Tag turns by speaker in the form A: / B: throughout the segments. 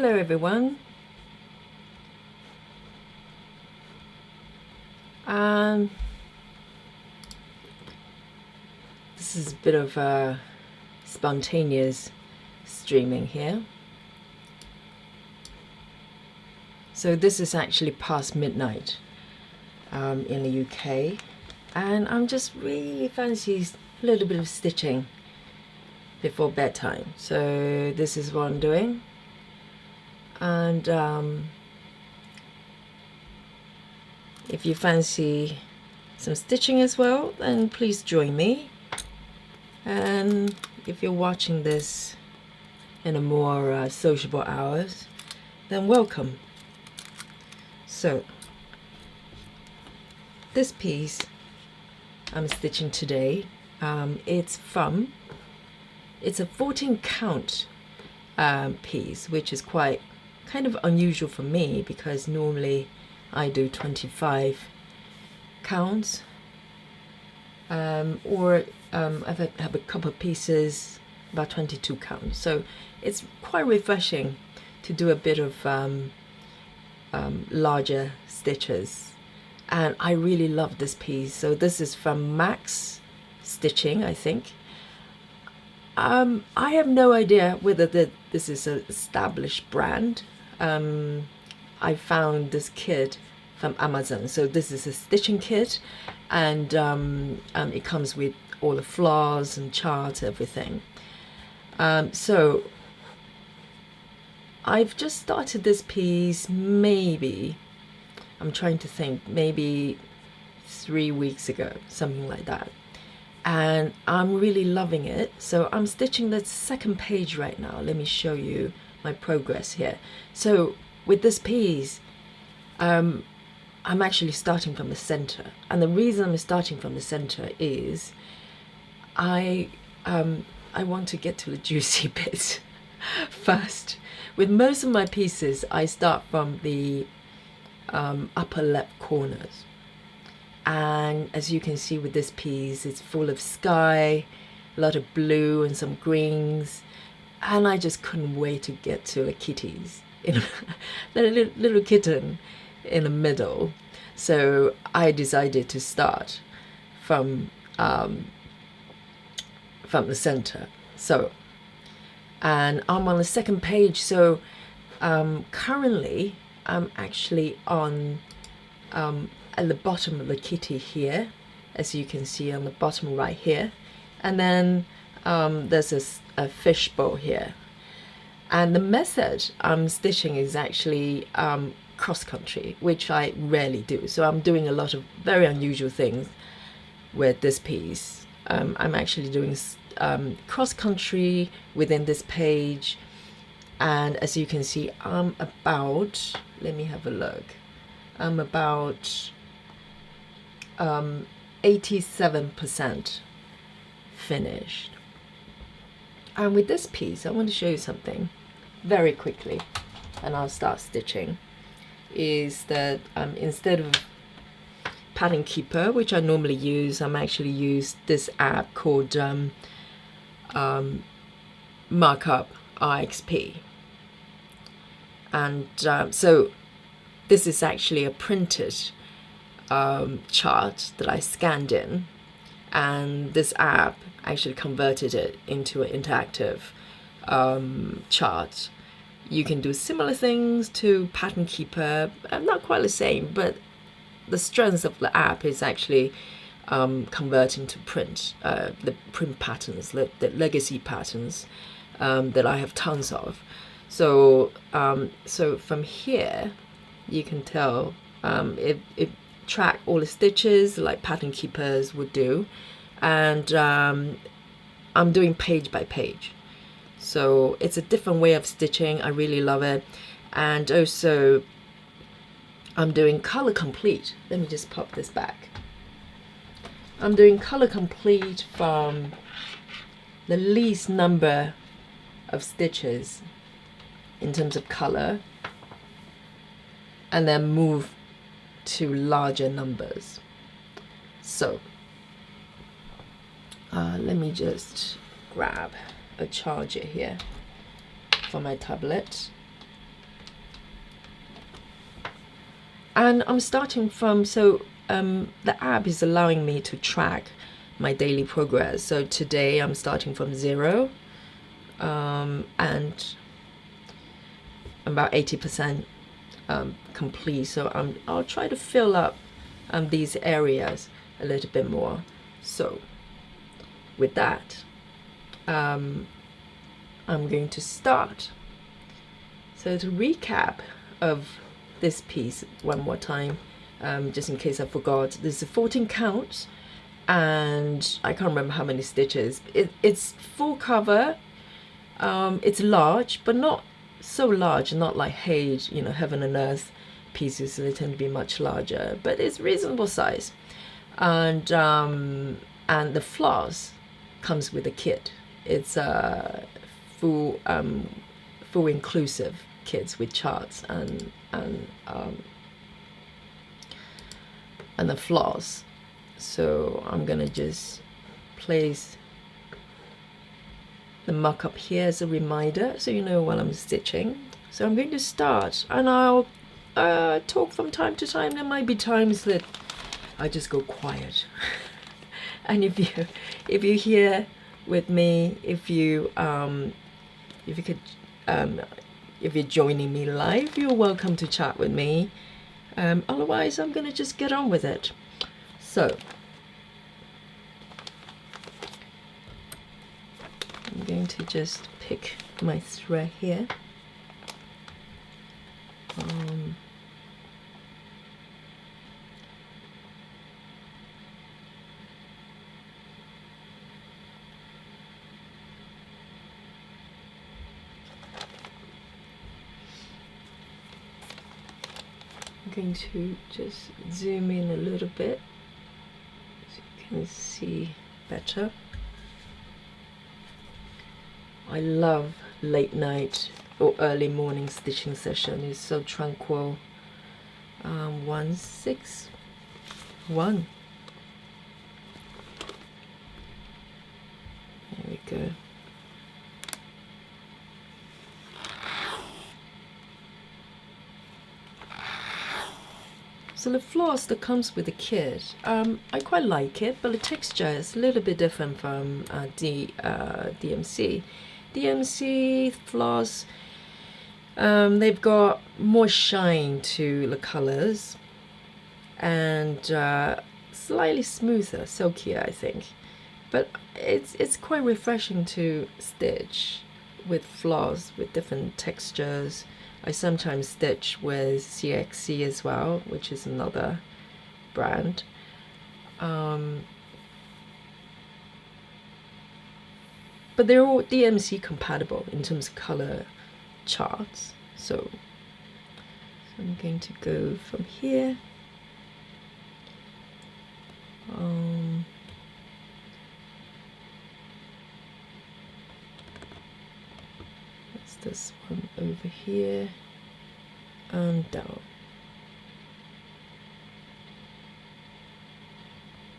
A: Hello everyone. This is a bit of a spontaneous streaming here. So this is actually past midnight in the UK, and I'm just really fancy a little bit of stitching before bedtime. So this is what I'm doing, and if you fancy some stitching as well, then please join me. And if you're watching this in a more sociable hours, then welcome. So this piece I'm stitching today, it's a 14 count piece, which is quite kind of unusual for me because normally I do 25 counts, or I've have a couple of pieces about 22 counts. So it's quite refreshing to do a bit of larger stitches, and I really love this piece. So this is from Max Stitching, I think. I have no idea whether this is an established brand. I found this kit from Amazon. So this is a stitching kit, and it comes with all the floss and charts, everything. So I've just started this piece, maybe, I'm trying to think, maybe 3 weeks ago, something like that. And I'm really loving it. So I'm stitching the second page right now. Let me show you my progress here. So with this piece, I'm actually starting from the center, and the reason I'm starting from the center is I want to get to the juicy bits first. With most of my pieces, I start from the upper left corners, and as you can see with this piece, it's full of sky, a lot of blue and some greens, and I just couldn't wait to get to the kitties, the little kitten in the middle. So I decided to start from the center. So, and I'm on the second page. So currently I'm actually on at the bottom of the kitty here, as you can see on the bottom right here, and then there's a fishbowl here. And the method I'm stitching is actually cross country, which I rarely do. So I'm doing a lot of very unusual things with this piece. I'm actually doing cross country within this page, and as you can see, I'm about, let me have a look, I'm about 87% finished. And with this piece, I want to show you something very quickly, and I'll start stitching. Is that instead of pattern keeper, which I normally use, I'm actually use this app called Markup RXP. And so this is actually a printed chart that I scanned in, and this app actually converted it into an interactive chart. You can do similar things to Pattern Keeper, not quite the same, but the strength of the app is actually converting to print, the print patterns, the legacy patterns that I have tons of. So so from here, you can tell it track all the stitches like Pattern Keepers would do, and I'm doing page by page. So it's a different way of stitching. I really love it. And also I'm doing color complete. Let me just pop this back. I'm doing color complete from the least number of stitches in terms of color, and then move to larger numbers. So let me just grab a charger here for my tablet. And I'm starting from, the app is allowing me to track my daily progress. So today I'm starting from 0, and I'm about 80% complete. So I'll try to fill up these areas a little bit more. So with that, I'm going to start. So to recap of this piece one more time, just in case I forgot, there's 14 counts, and I can't remember how many stitches. It's full cover. It's large, but not so large, not like heaven and earth pieces. They tend to be much larger, but it's reasonable size. And the floss comes with a kit. It's a full inclusive kits with charts and the floss. So I'm gonna just place the muck up here as a reminder, so you know while I'm stitching. So I'm going to start, and I'll talk from time to time. There might be times that I just go quiet. And if you hear with me, if you're joining me live, you're welcome to chat with me. Otherwise, I'm gonna just get on with it. So I'm going to just pick my thread here. I'm going to just zoom in a little bit so you can see better. I love late night or early morning stitching session. It's so tranquil. 161. There we go. So the floss that comes with the kit, I quite like it, but the texture is a little bit different from DMC. DMC floss, they've got more shine to the colors, and slightly smoother, silkier, I think. But it's quite refreshing to stitch with floss with different textures. I sometimes stitch with CXC as well, which is another brand. But they're all DMC compatible in terms of color charts. So I'm going to go from here. That's this one over here and down.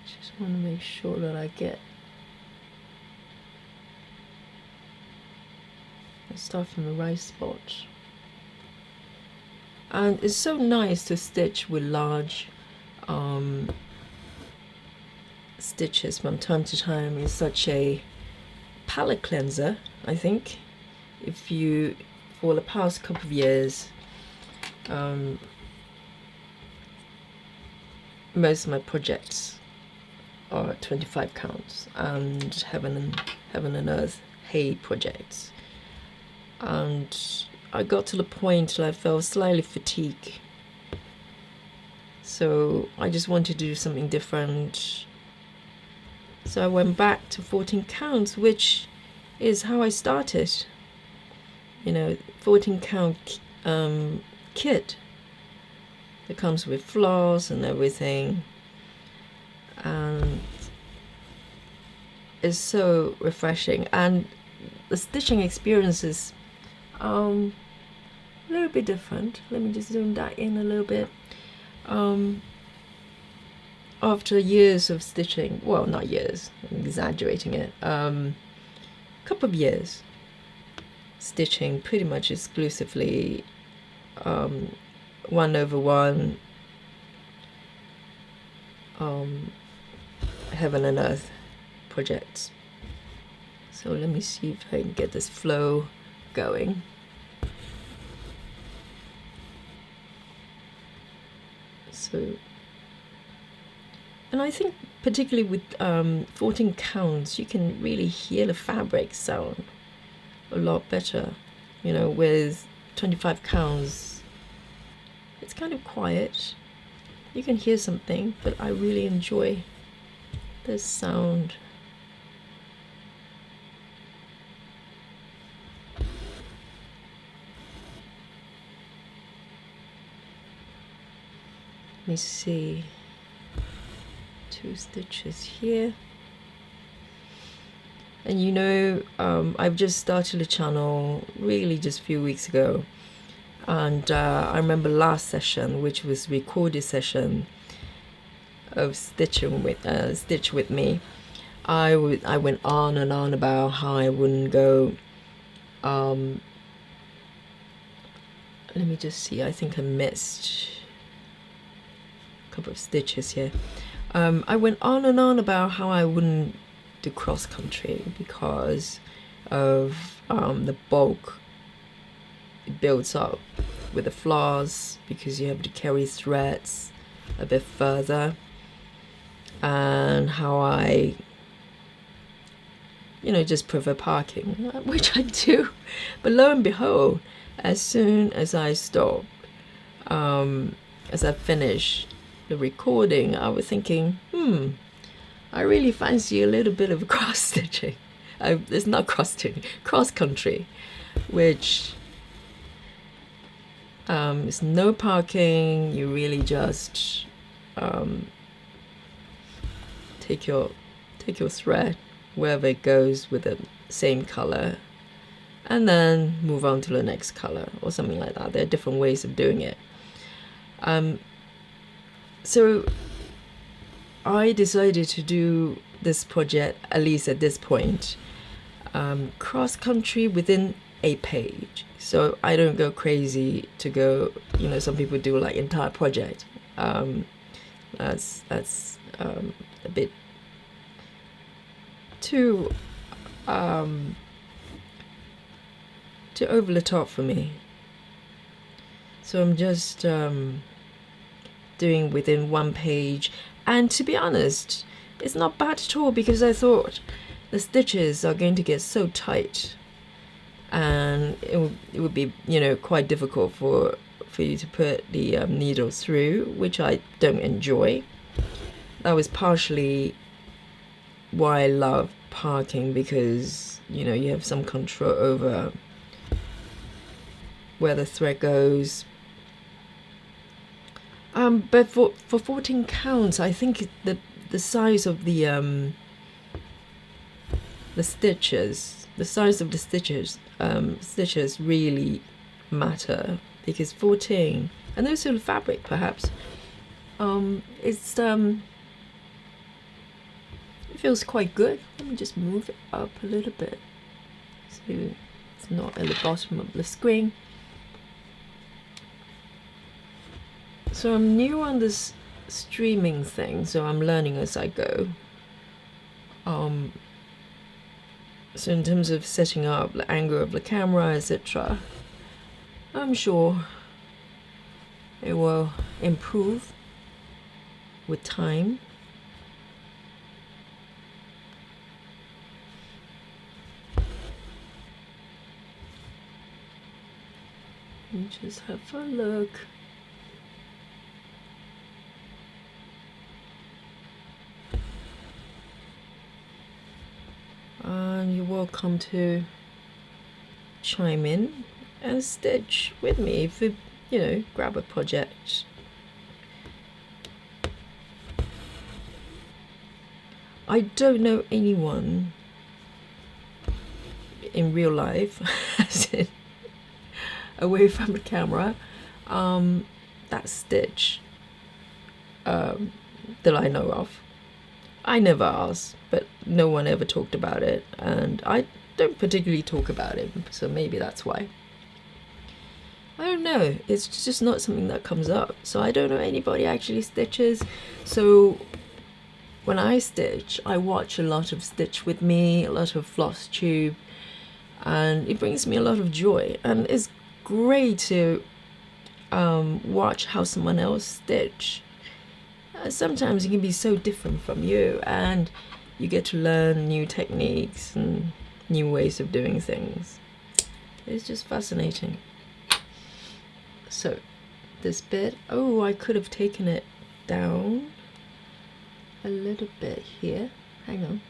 A: Just want to make sure that I start from the right spot. And it's so nice to stitch with large stitches from time to time. It's such a palette cleanser, I think. If you, for the past couple of years, most of my projects are 25 counts and heaven and earth hay projects, and I got to the point that I felt slightly fatigued, so I just wanted to do something different. So I went back to 14 counts, which is how I started. 14 count kit that comes with floss and everything, and it's so refreshing. And the stitching experience is a little bit different. Let me just zoom that in a little bit. After years of stitching, well, not years, I'm exaggerating it, couple of years stitching pretty much exclusively 1/1 heaven and earth projects. So let me see if I can get this flow going. So, and I think particularly with 14 counts, you can really hear the fabric sound a lot better. You know, with 25 counts, it's kind of quiet. You can hear something, but I really enjoy this sound. Let me see. 2 stitches here. And you know, I've just started a channel really just a few weeks ago, and I remember last session, which was recorded session of stitching with Stitch With Me, I went on and on about how I wouldn't go. Let me just see. I think I missed a couple of stitches here. I went on and on about how I wouldn't do cross country because of the bulk it builds up with the floss, because you have to carry threads a bit further, and how I, you know, just prefer parking, which I do. But lo and behold, as soon as I stopped, as I finished the recording, I was thinking, I really fancy a little bit of cross stitching. It's not cross stitching, cross country, which is no parking. You really just take your thread wherever it goes with the same color, and then move on to the next color or something like that. There are different ways of doing it. So I decided to do this project, at least at this point, cross country within a page. So I don't go crazy to go, you know, some people do like entire project. That's a bit too over the top for me. So I'm just doing within one page, and to be honest, it's not bad at all, because I thought the stitches are going to get so tight, and it would be, you know, quite difficult for you to put the needle through, which I don't enjoy. That was partially why I love parking, because, you know, you have some control over where the thread goes. But for 14 counts, I think the size of the stitches, the size of the stitches really matter, because 14, and also the fabric perhaps, it's it feels quite good. Let me just move it up a little bit so it's not at the bottom of the screen. So I'm new on this streaming thing, so I'm learning as I go. So in terms of setting up the angle of the camera, etc., I'm sure it will improve with time. Let me just have a look. And you're welcome to chime in and stitch with me if you know, grab a project. I don't know anyone in real life, as in away from the camera, that stitch that I know of. I never asked, but no one ever talked about it, and I don't particularly talk about it, so maybe that's why. I don't know, it's just not something that comes up, so I don't know anybody actually stitches. So when I stitch, I watch a lot of Stitch With Me, a lot of Floss Tube, and it brings me a lot of joy. And it's great to watch how someone else stitch. Sometimes it can be so different from you, and you get to learn new techniques and new ways of doing things. It's just fascinating. So this bit, oh, I could have taken it down a little bit here. Hang on.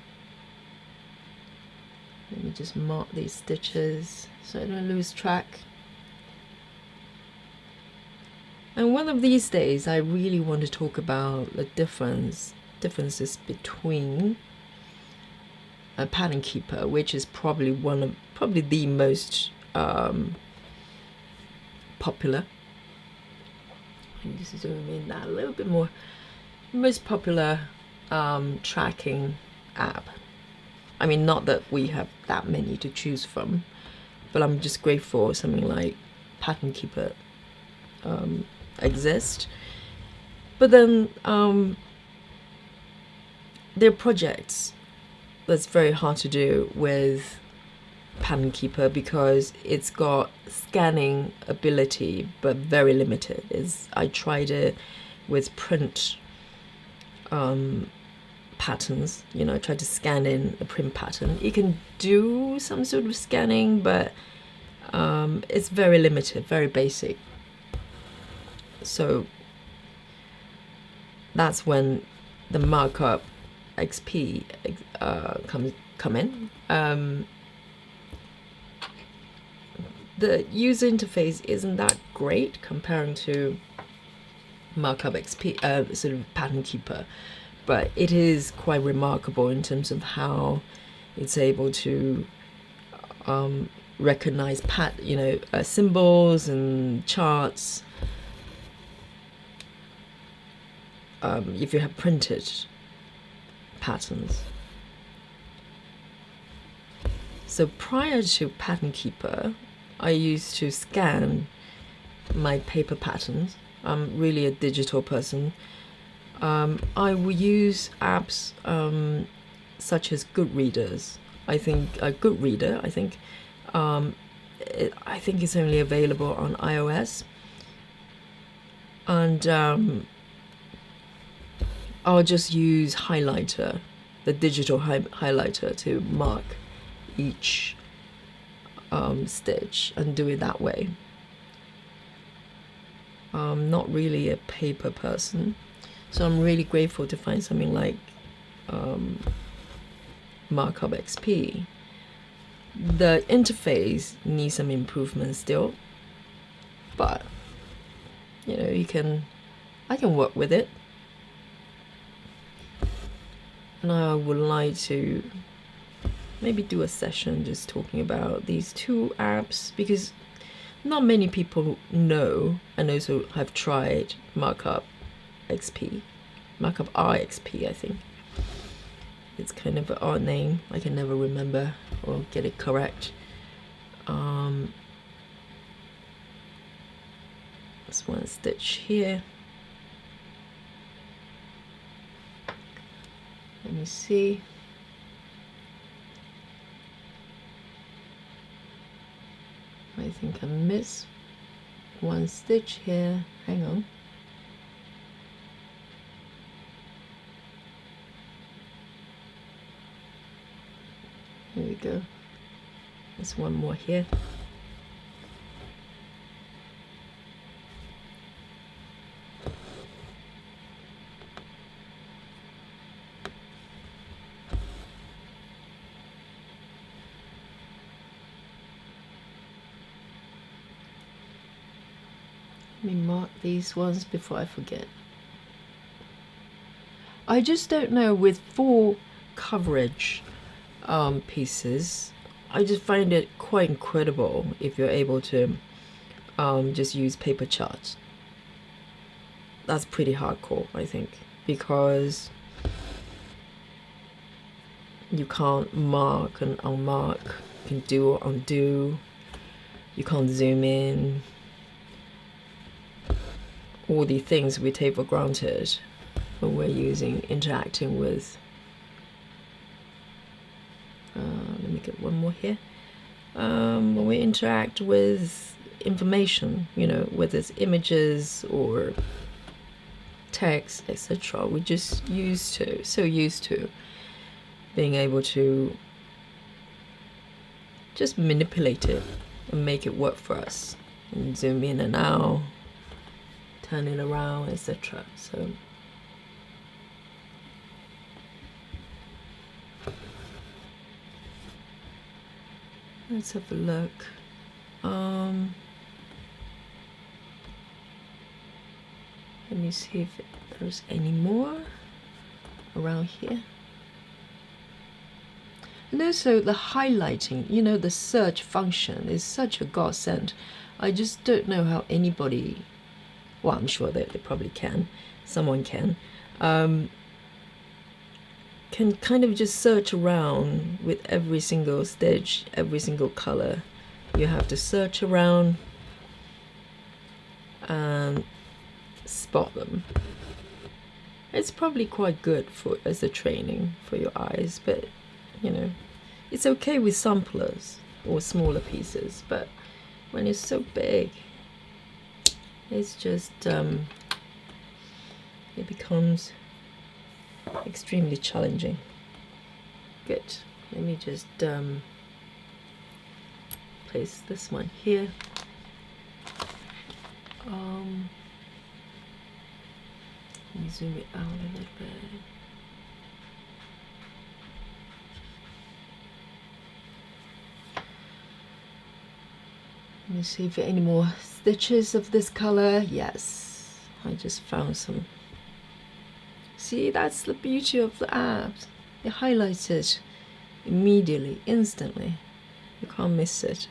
A: Let me just mark these stitches so I don't lose track. And one of these days I really want to talk about the differences between a pattern keeper, which is probably the most popular. Let me just zoom in that a little bit more. Most popular tracking app. I mean, not that we have that many to choose from, but I'm just grateful something like Pattern Keeper exists. But then there are projects that's very hard to do with Pattern Keeper because it's got scanning ability but very limited. I tried it with print patterns, you know, I tried to scan in a print pattern. It can do some sort of scanning, but it's very limited, very basic. So that's when the markup XP come in. The user interface isn't that great comparing to markup XP, sort of Pattern Keeper, but it is quite remarkable in terms of how it's able to recognize symbols and charts. If you have printed patterns. So prior to Pattern Keeper, I used to scan my paper patterns. I'm really a digital person. I will use apps such as Goodreaders. I think Goodreader. I think it's only available on iOS, and I'll just use highlighter, the digital highlighter, to mark each stitch and do it that way. I'm not really a paper person, so I'm really grateful to find something like Markup XP. The interface needs some improvement still, but you know, I can work with it. And I would like to maybe do a session just talking about these two apps, because not many people know and also have tried Markup XP, Markup RXP, I think. It's kind of an odd name. I can never remember or get it correct. There's one stitch here. Let me see. I think I missed one stitch here. Hang on. Here we go. There's one more here. Let me mark these ones before I forget. I just don't know, with full coverage pieces, I just find it quite incredible if you're able to just use paper charts. That's pretty hardcore, I think, because you can't mark and unmark, you can do or undo, you can't zoom in. All the things we take for granted when we're interacting with, let me get one more here. When we interact with information, you know, whether it's images or text, etc., we're just so used to being able to just manipulate it and make it work for us, and zoom in and out, turn it around, etc. So let's have a look. Let me see if there's any more around here. And also the highlighting, you know, the search function is such a godsend. I just don't know how anybody, well, I'm sure that they probably can, someone can kind of just search around with every single stitch, every single color. You have to search around and spot them. It's probably quite good as a training for your eyes, but you know, it's okay with samplers or smaller pieces, but when it's so big, it's just it becomes extremely challenging. Good. Let me just place this one here. Let me zoom it out a little bit. Let me see if there are any more stitches of this color. Yes, I just found some. See, that's the beauty of the apps. It highlights it immediately, instantly. You can't miss it.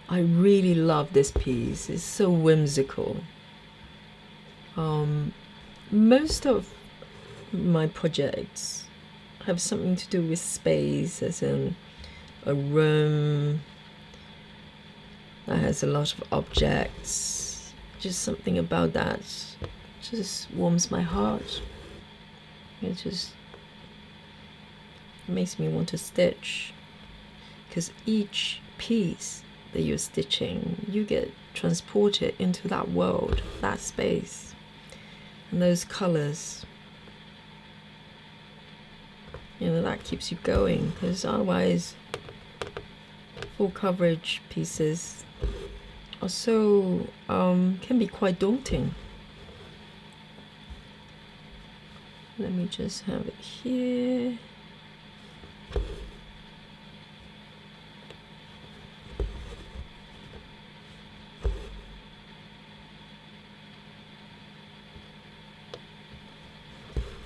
A: I really love this piece. It's so whimsical. Most of my projects have something to do with space, as in a room that has a lot of objects. Just something about that just warms my heart. It just makes me want to stitch, because each piece that you're stitching, you get transported into that world, that space, and those colors. You know, that keeps you going, because otherwise full coverage pieces are so can be quite daunting. Let me just have it here.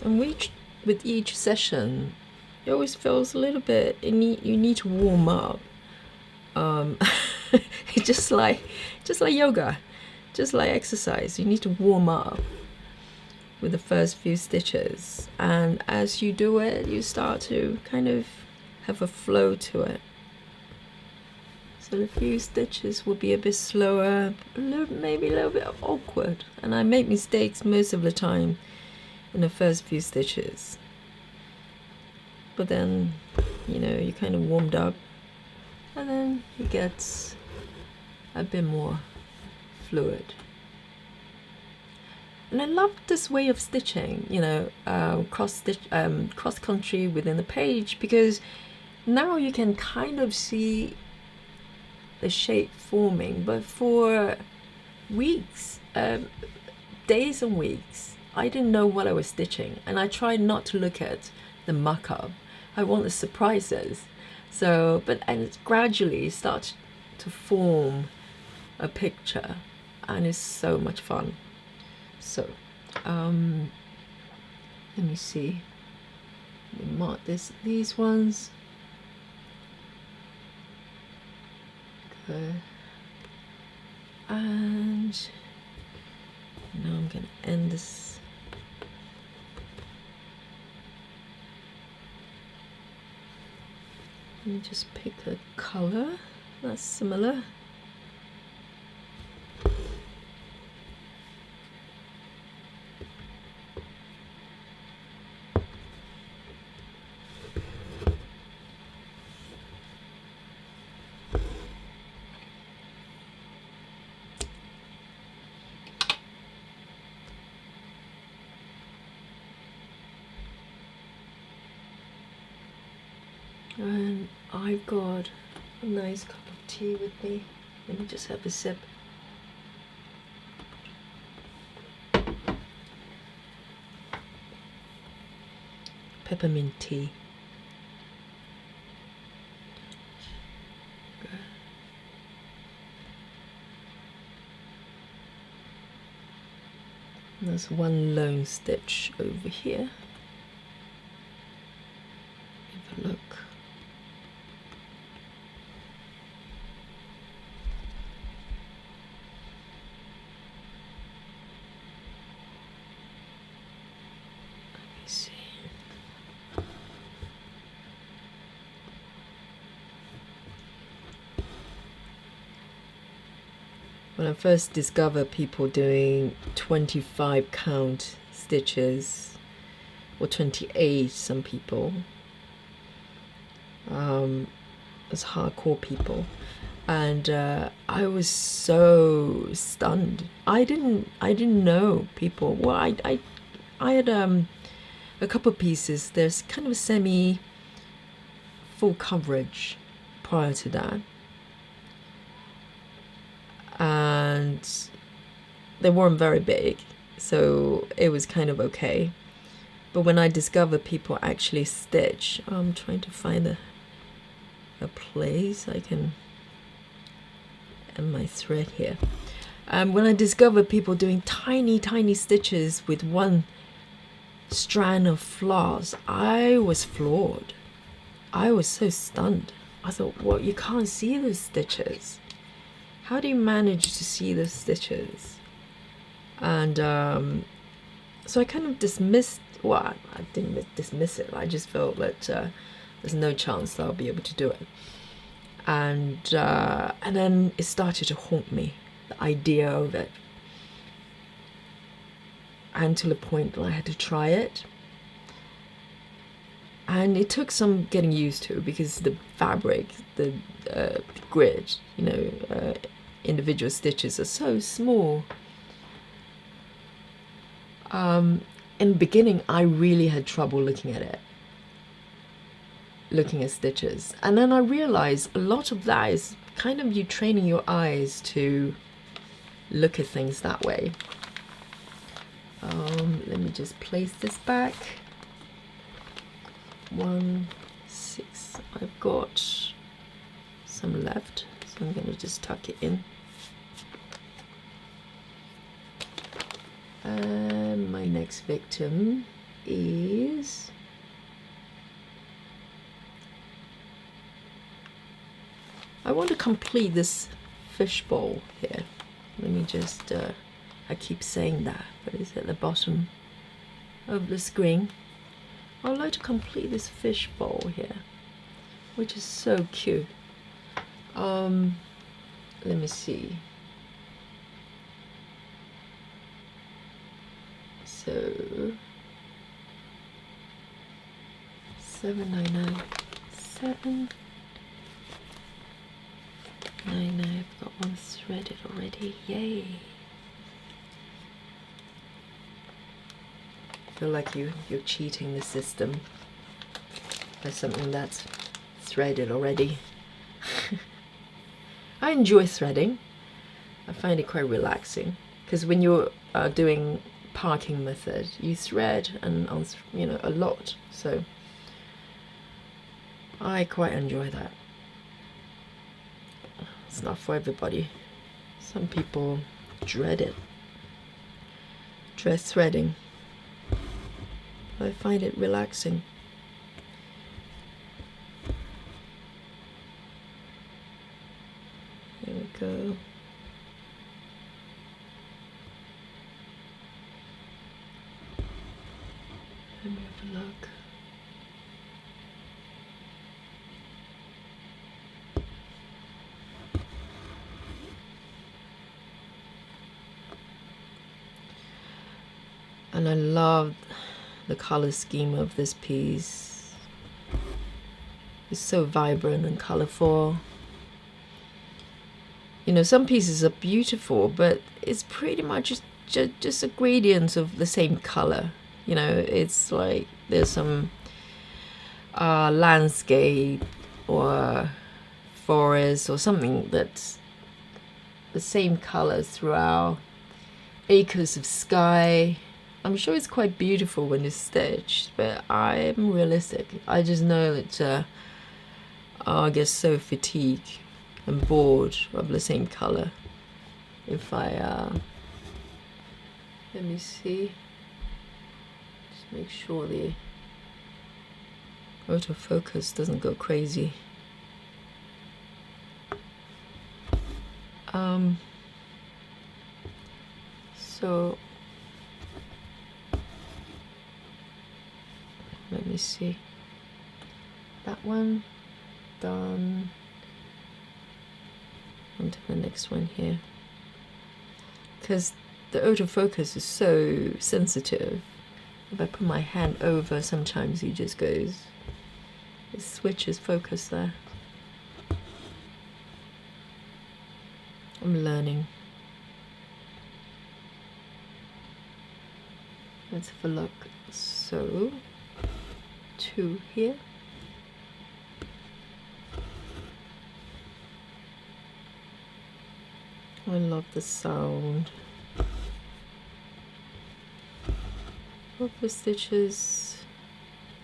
A: And with each session, it always feels a little bit, you need to warm up. It's just like yoga, just like exercise. You need to warm up with the first few stitches, and as you do it, you start to kind of have a flow to it. So the few stitches will be a bit slower, maybe a little bit awkward, and I make mistakes most of the time in the first few stitches, but then, you know, you kind of warmed up, and then it gets a bit more fluid. And I love this way of stitching, you know, cross country within the page, because now you can kind of see the shape forming. But for weeks, days and weeks, I didn't know what I was stitching, and I tried not to look at the markup. I want the surprises. So, and gradually start to form a picture, and it's so much fun. So, let me see. Let me mark these ones. Okay. And now I'm gonna end this. Let me just pick a color that's similar. And I've got a nice cup of tea with me. Let me just have a sip. Peppermint tea. There's one lone stitch over here. Have a look. Let me see. When I first discovered people doing 25 count stitches, or 28, some people, as hardcore people, and I was so stunned. I didn't know people. Well, I had a couple pieces. There's kind of a semi full coverage prior to that. And they weren't very big, so it was kind of okay. But when I discovered people actually stitch, I'm trying to find a place I can end my thread here. When I discovered people doing tiny stitches with one strand of floss, I was floored. I was so stunned. I thought, well, you can't see those stitches. How do you manage to see the stitches? And so I kind of dismissed, well, I didn't dismiss it. I just felt that there's no chance that I'll be able to do it. And then it started to haunt me, the idea of it. And to the point that I had to try it. And it took some getting used to, because the fabric, the grid, individual stitches are so small. In the beginning, I really had trouble looking at stitches. And then I realized a lot of that is kind of you training your eyes to look at things that way. Let me just place this back. 1, 6. I've got some left, so I'm going to just tuck it in. And my next victim is I want to complete this fishbowl here. Let me just I keep saying that, but it's at the bottom of the screen. I would like to complete this fishbowl here, which is so cute. Let me see. So $7.99. $7.99. I've got one threaded already. Yay! I feel like you're cheating the system by something that's threaded already. I enjoy threading. I find it quite relaxing, because when you're doing parking method, you thread and a lot. So I quite enjoy that. It's not for everybody. Some people dread it. Dread threading. I find it relaxing. Here we go. Let me have a look. And I love the color scheme of this piece. It's so vibrant and colorful. Some pieces are beautiful, but it's pretty much just a gradient of the same color. It's like there's some landscape or forest or something that's the same colors throughout, acres of sky. I'm sure it's quite beautiful when it's stitched, but I'm realistic. I just know that I'll get so fatigued and bored of the same color if I let me see, just make sure the autofocus doesn't go crazy. So let me see, that one done, on to the next one here, because the autofocus is so sensitive. If I put my hand over, sometimes it just goes, it switches focus there. I'm learning. Let's have a look. So 2 here. I love the sound of the stitches,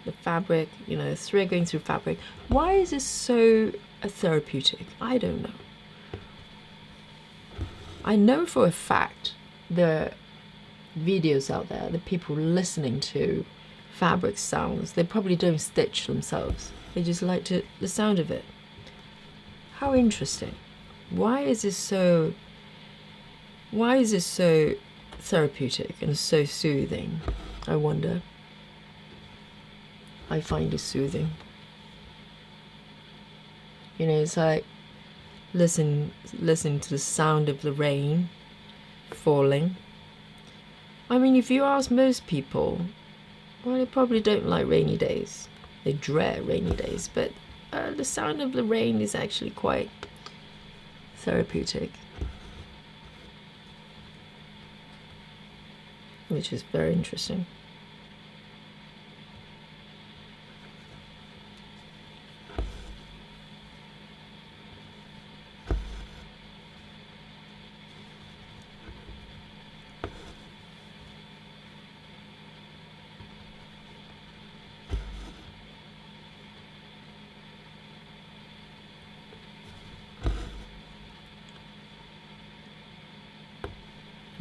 A: the fabric, you know, thread going through fabric. Why is this so therapeutic? I don't know. I know for a fact there are videos out there, the people listening to fabric sounds, they probably don't stitch themselves. They just like the sound of it. How interesting. Why is this so therapeutic and so soothing? I wonder. I find it soothing. You know, it's like listen to the sound of the rain falling. I mean, if you ask most people, well, they probably don't like rainy days. They dread rainy days, but the sound of the rain is actually quite therapeutic, which is very interesting.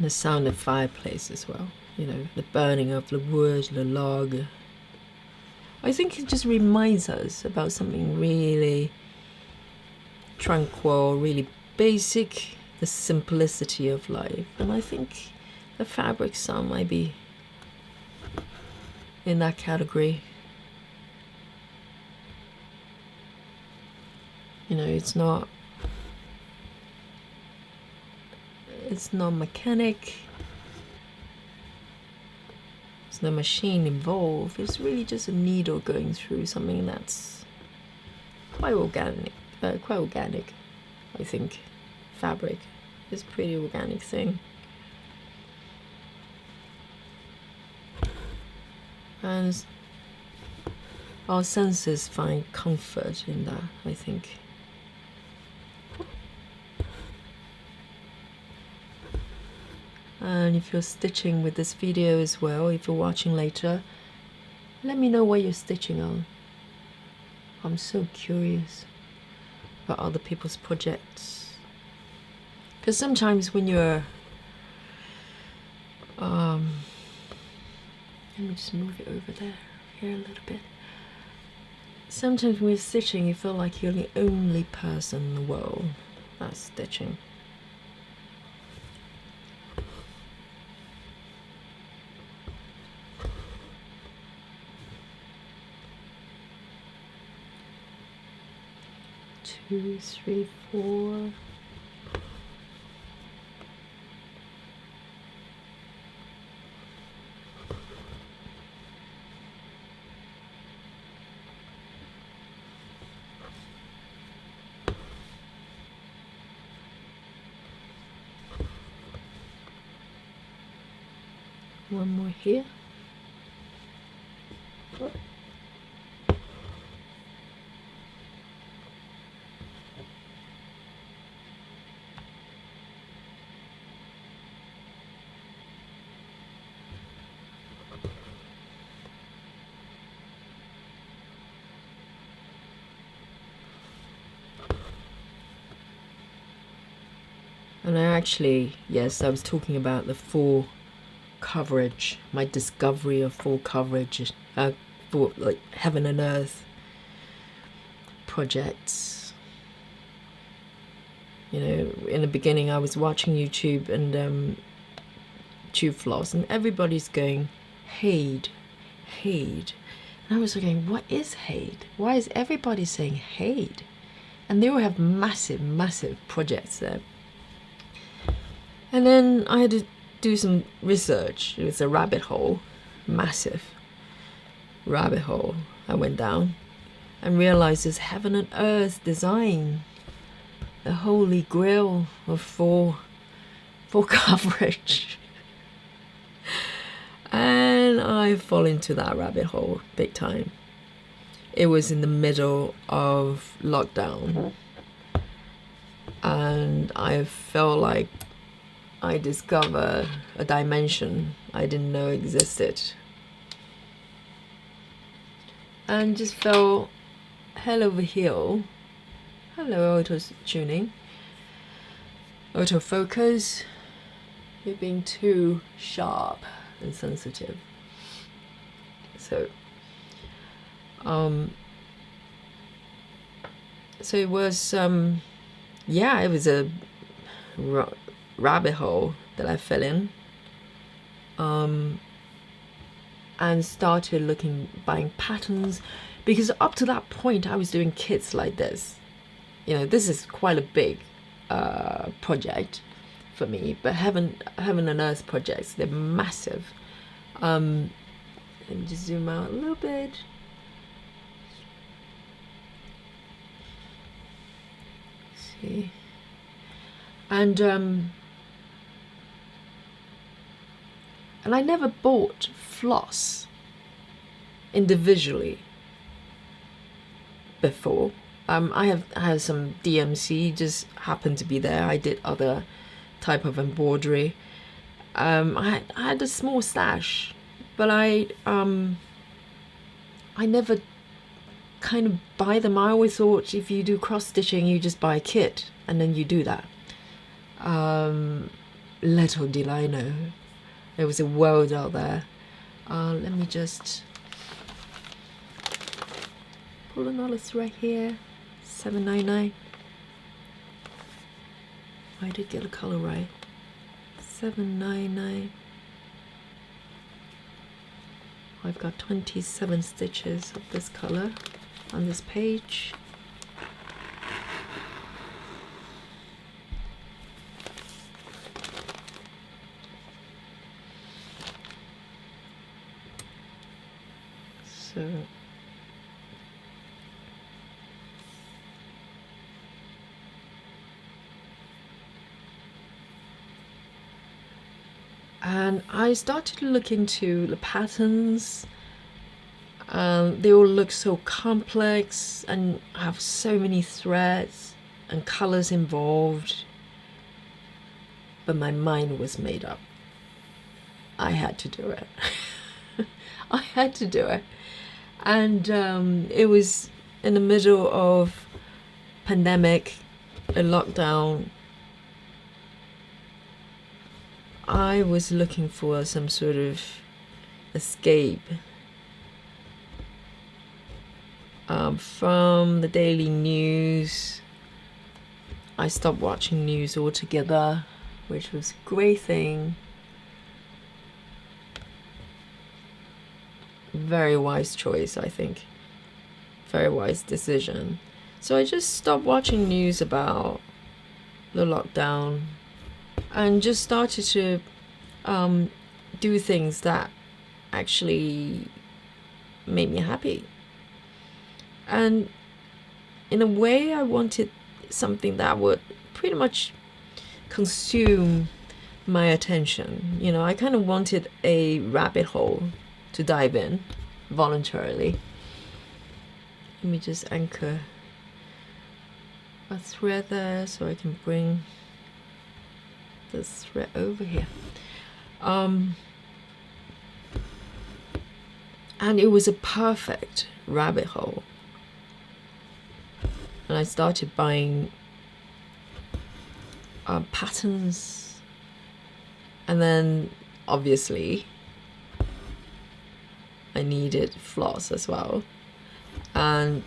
A: The sound of fireplace as well, you know, the burning of the wood, the log. I think it just reminds us about something really tranquil, really basic, the simplicity of life. And I think the fabric sound might be in that category. You know, it's not mechanic, there's no machine involved. It's really just a needle going through something that's quite organic. I think fabric is a pretty organic thing, and our senses find comfort in that, I think. And if you're stitching with this video as well, if you're watching later, let me know what you're stitching on. I'm so curious about other people's projects, because sometimes when you're let me just move it over there, here a little bit. Sometimes when you're stitching, you feel like you're the only person in the world that's stitching. Two, three, four. One more here. And I actually, yes, I was talking about the full coverage, my discovery of full coverage for like heaven and earth projects. You know, in the beginning I was watching YouTube and Floss, and everybody's going Hade, Hade. And I was thinking, what is Hade? Why is everybody saying Hade? And they all have massive, massive projects there. And then I had to do some research. It was a rabbit hole, massive rabbit hole I went down and realized this heaven and earth design, the holy grail of full coverage. And I fall into that rabbit hole big time. It was in the middle of lockdown, and I felt like I discovered a dimension I didn't know existed, and just felt head over heel. Hello, auto tuning, autofocus. You're being too sharp and sensitive. So it was yeah, it was a rabbit hole that I fell in, and started buying patterns, because up to that point I was doing kits like this. You know, this is quite a big project for me, but heaven and earth projects, they're massive. Let me just zoom out a little bit. See, and I never bought floss individually before. I have some DMC, just happened to be there. I did other type of embroidery. I had a small stash, but I never kind of buy them. I always thought if you do cross stitching, you just buy a kit and then you do that. Little did I know there was a world out there. Let me just pull another thread here. $7.99. I did get the color right. $7.99. I've got 27 stitches of this color on this page. So and I started to look into the patterns. They all look so complex and have so many threads and colors involved, but my mind was made up. I had to do it. I had to do it. And it was in the middle of pandemic, a lockdown. I was looking for some sort of escape from the daily news. I stopped watching news altogether, which was a great thing. Very wise choice, I think. Very wise decision. So I just stopped watching news about the lockdown and just started to do things that actually made me happy. And in a way, I wanted something that would pretty much consume my attention. You know, I kind of wanted a rabbit hole to dive in voluntarily. Let me just anchor a thread there so I can bring this thread over here. And it was a perfect rabbit hole. And I started buying patterns, and then obviously I needed floss as well. And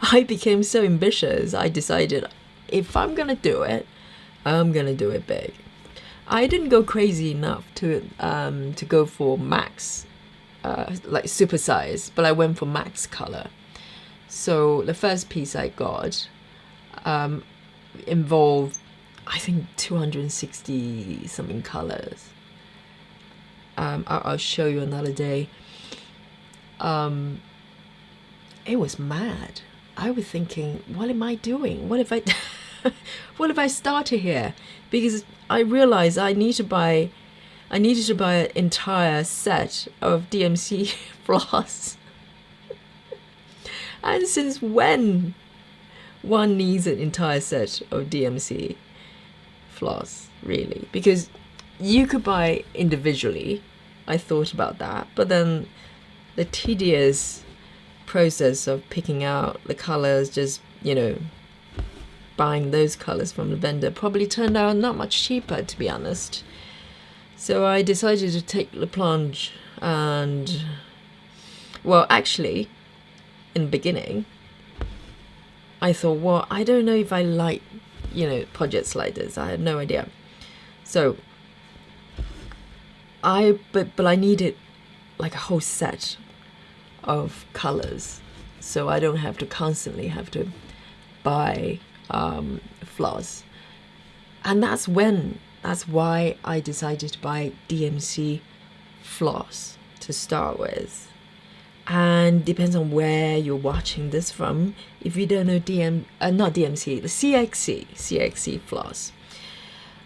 A: I became so ambitious. I decided if I'm gonna do it, I'm gonna do it big. I didn't go crazy enough to go for max, like super size, but I went for max color. So the first piece I got involved, I think, 260 something colors. I'll show you another day. It was mad. I was thinking, what am I doing? What if I what if I started here? Because I realized I needed to buy an entire set of DMC floss. And since when one needs an entire set of DMC floss, really? Because you could buy individually. I thought about that, but then the tedious process of picking out the colors, just, you know, buying those colors from the vendor probably turned out not much cheaper, to be honest. So I decided to take the plunge. And, well, actually, in the beginning, I thought, well, I don't know if I like, you know, projects like this. I had no idea. So but I needed like a whole set of colors, so I don't have to constantly have to buy floss. And that's why I decided to buy DMC floss to start with. And depends on where you're watching this from. If you don't know not DMC, the CXC floss,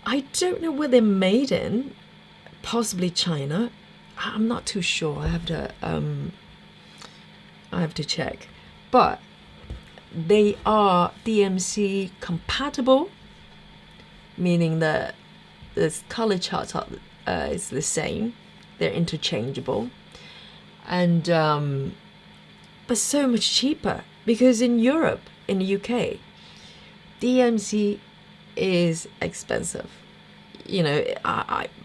A: I don't know where they're made in. Possibly China. I'm not too sure. I have to check. But they are DMC compatible, meaning that the color chart is the same. They're interchangeable. And but so much cheaper, because in Europe, in the UK, DMC is expensive. You know,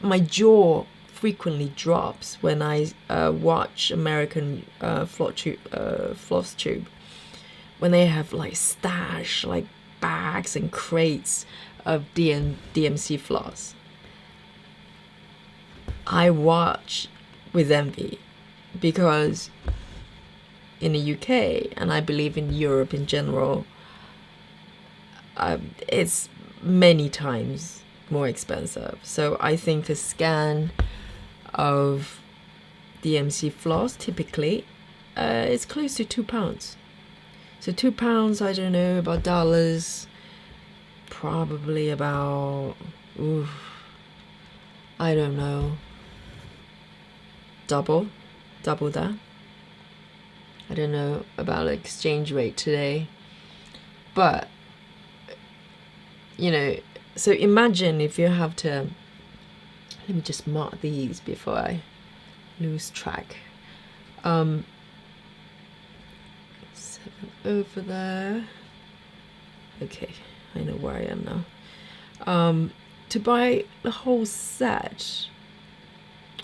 A: my jaw frequently drops when I watch American floss tube, when they have like stash, like bags and crates of DMC floss. I watch with envy, because in the UK, and I believe in Europe in general, it's many times more expensive. So I think a scan of DMC floss typically is close to £2. So £2, I don't know, about dollars, probably about, I don't know, double that. I don't know about the exchange rate today, but, you know, so imagine if you have to, let me just mark these before I lose track. 7 over there. Okay, I know where I am now. To buy the whole set,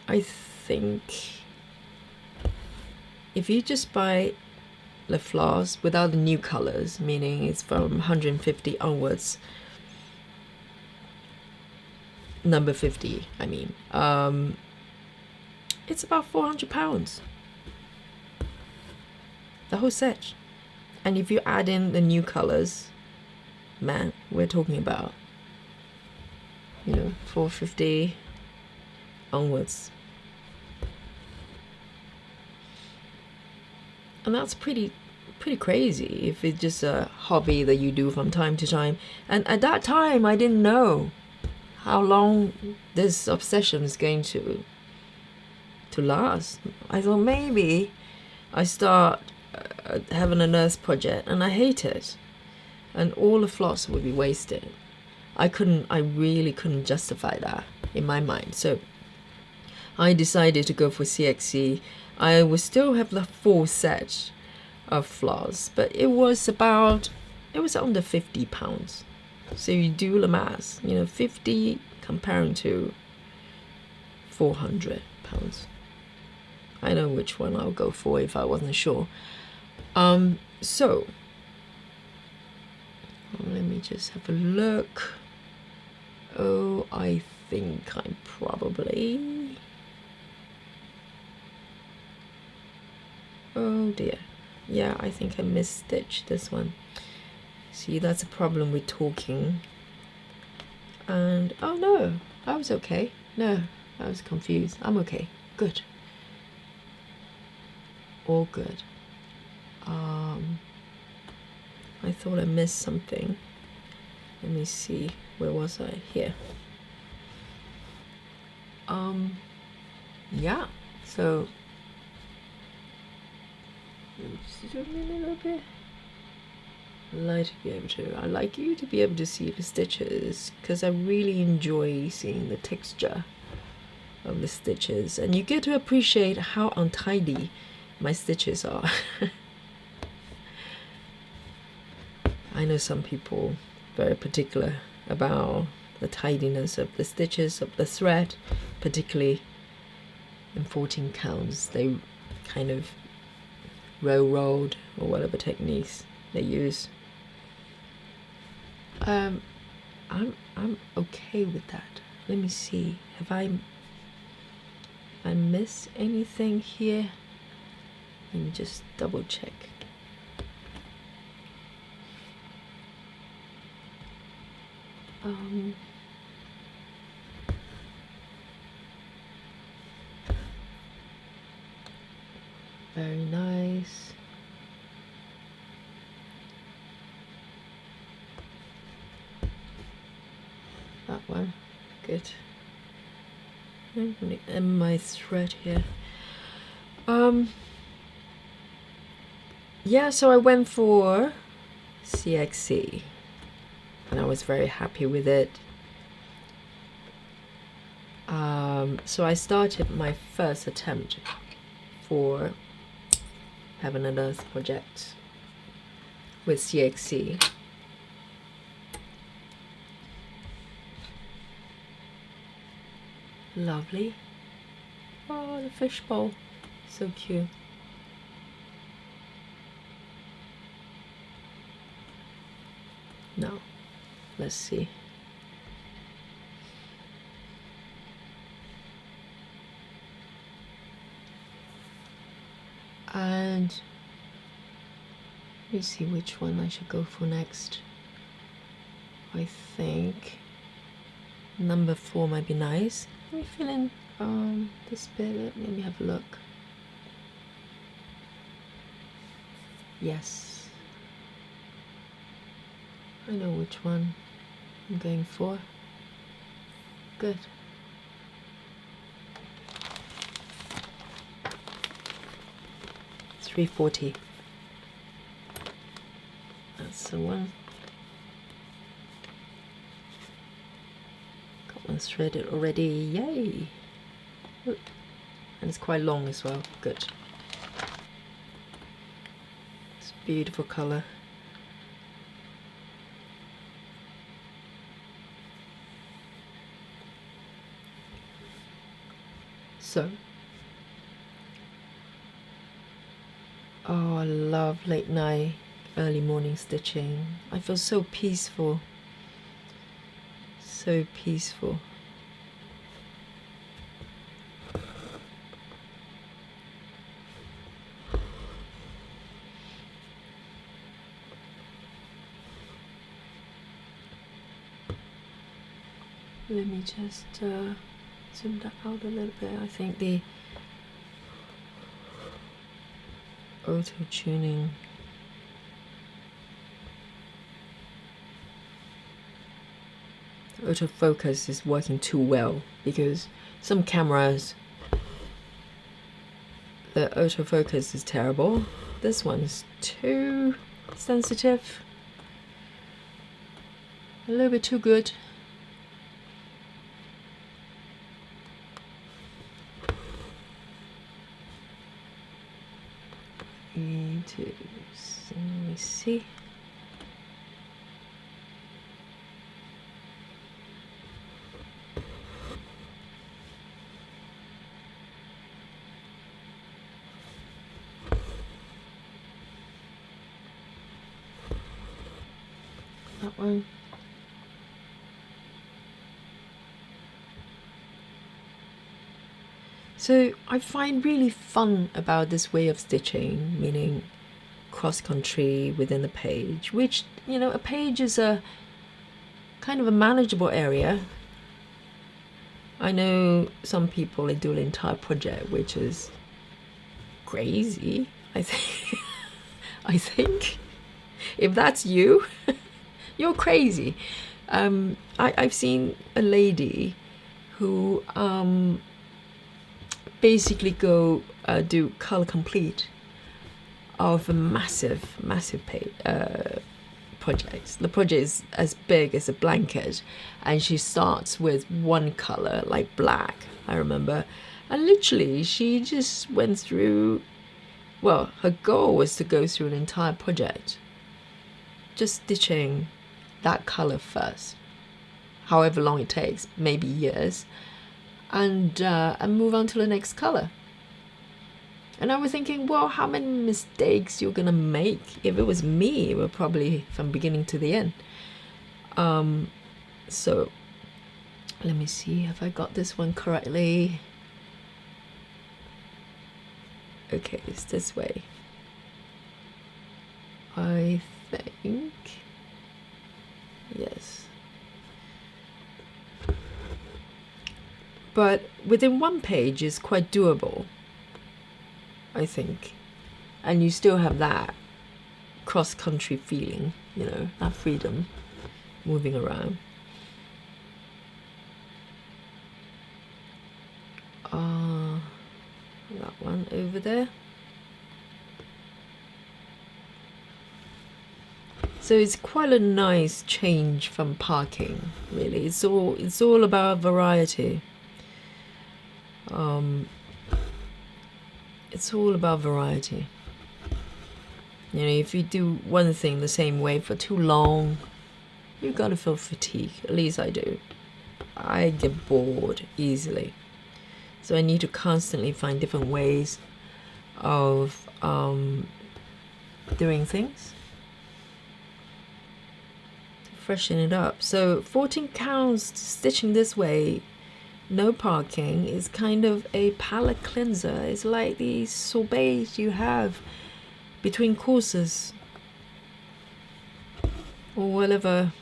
A: I think if you just buy the floss without the new colors, meaning it's from 150 onwards, number 50, I mean, it's about £400, the whole set. And if you add in the new colors, man, we're talking about, you know, 450 onwards. And that's pretty crazy if it's just a hobby that you do from time to time. And at that time, I didn't know how long this obsession is going to last. I thought maybe I start having a nurse project and I hate it, and all the floss would be wasted. I really couldn't justify that in my mind. So I decided to go for CXC. I would still have the full set of floss, but it was under £50. So you do the math, 50 comparing to 400 pounds. I know which one I'll go for if I wasn't sure. So let me just have a look. Oh, I think I'm probably... Oh dear. Yeah, I think I misstitched this one. See, that's a problem with talking. And oh no, I was okay. No, I was confused. I'm okay. Good. All good. I thought I missed something. Let me see. Where was I? Here. Yeah. So zoom in a little bit. I like you to be able to see the stitches, because I really enjoy seeing the texture of the stitches, and you get to appreciate how untidy my stitches are. I know some people very particular about the tidiness of the stitches of the thread, particularly in 14 counts. They kind of railroad or whatever techniques they use. I'm okay with that. Let me see. Have I missed anything here? Let me just double check. Very nice. That one, good. And my thread here. Yeah, so I went for CXC and I was very happy with it. So I started my first attempt for Heaven and Earth project with CXC. Lovely. Oh, the fishbowl, so cute. Now, let's see. And let me see which one I should go for next. I think number 4 might be nice. Let me fill in this bit. Let me have a look. Yes, I know which one I'm going for. Good. $3.40. That's the one. Got one threaded already. Yay! Ooh. And it's quite long as well. Good. It's a beautiful color. So, oh, I love late night, early morning stitching. I feel so peaceful. So peaceful. Let me just zoom that out a little bit. I think the auto tuning autofocus is working too well, because some cameras the autofocus is terrible. This one's too sensitive, a little bit too good. Let me see. that one. So I find really fun about this way of stitching, meaning cross country within a page, which, you know, a page is a kind of a manageable area. I know some people do an entire project, which is crazy. I think if that's you, you're crazy. I've seen a lady who basically go do color complete of a massive project. The project is as big as a blanket, and she starts with one color, like black, I remember, and literally she just went through, well, her goal was to go through an entire project just stitching that color first, however long it takes, maybe years, and move on to the next color. And I was thinking, well, how many mistakes you're gonna make? If it was me, it would probably from beginning to the end. So let me see if I got this one correctly. Okay, it's this way, I think. Yes. But within one page is quite doable, I think. And you still have that cross-country feeling, you know, that freedom moving around. That one over there. So it's quite a nice change from parking, really. It's all about variety. It's all about variety. You know, if you do one thing the same way for too long, you're gonna feel fatigue. At least I do. I get bored easily. So I need to constantly find different ways of doing things to freshen it up. So 14 counts stitching this way, no parking, is kind of a palette cleanser. It's like the sorbets you have between courses, or whatever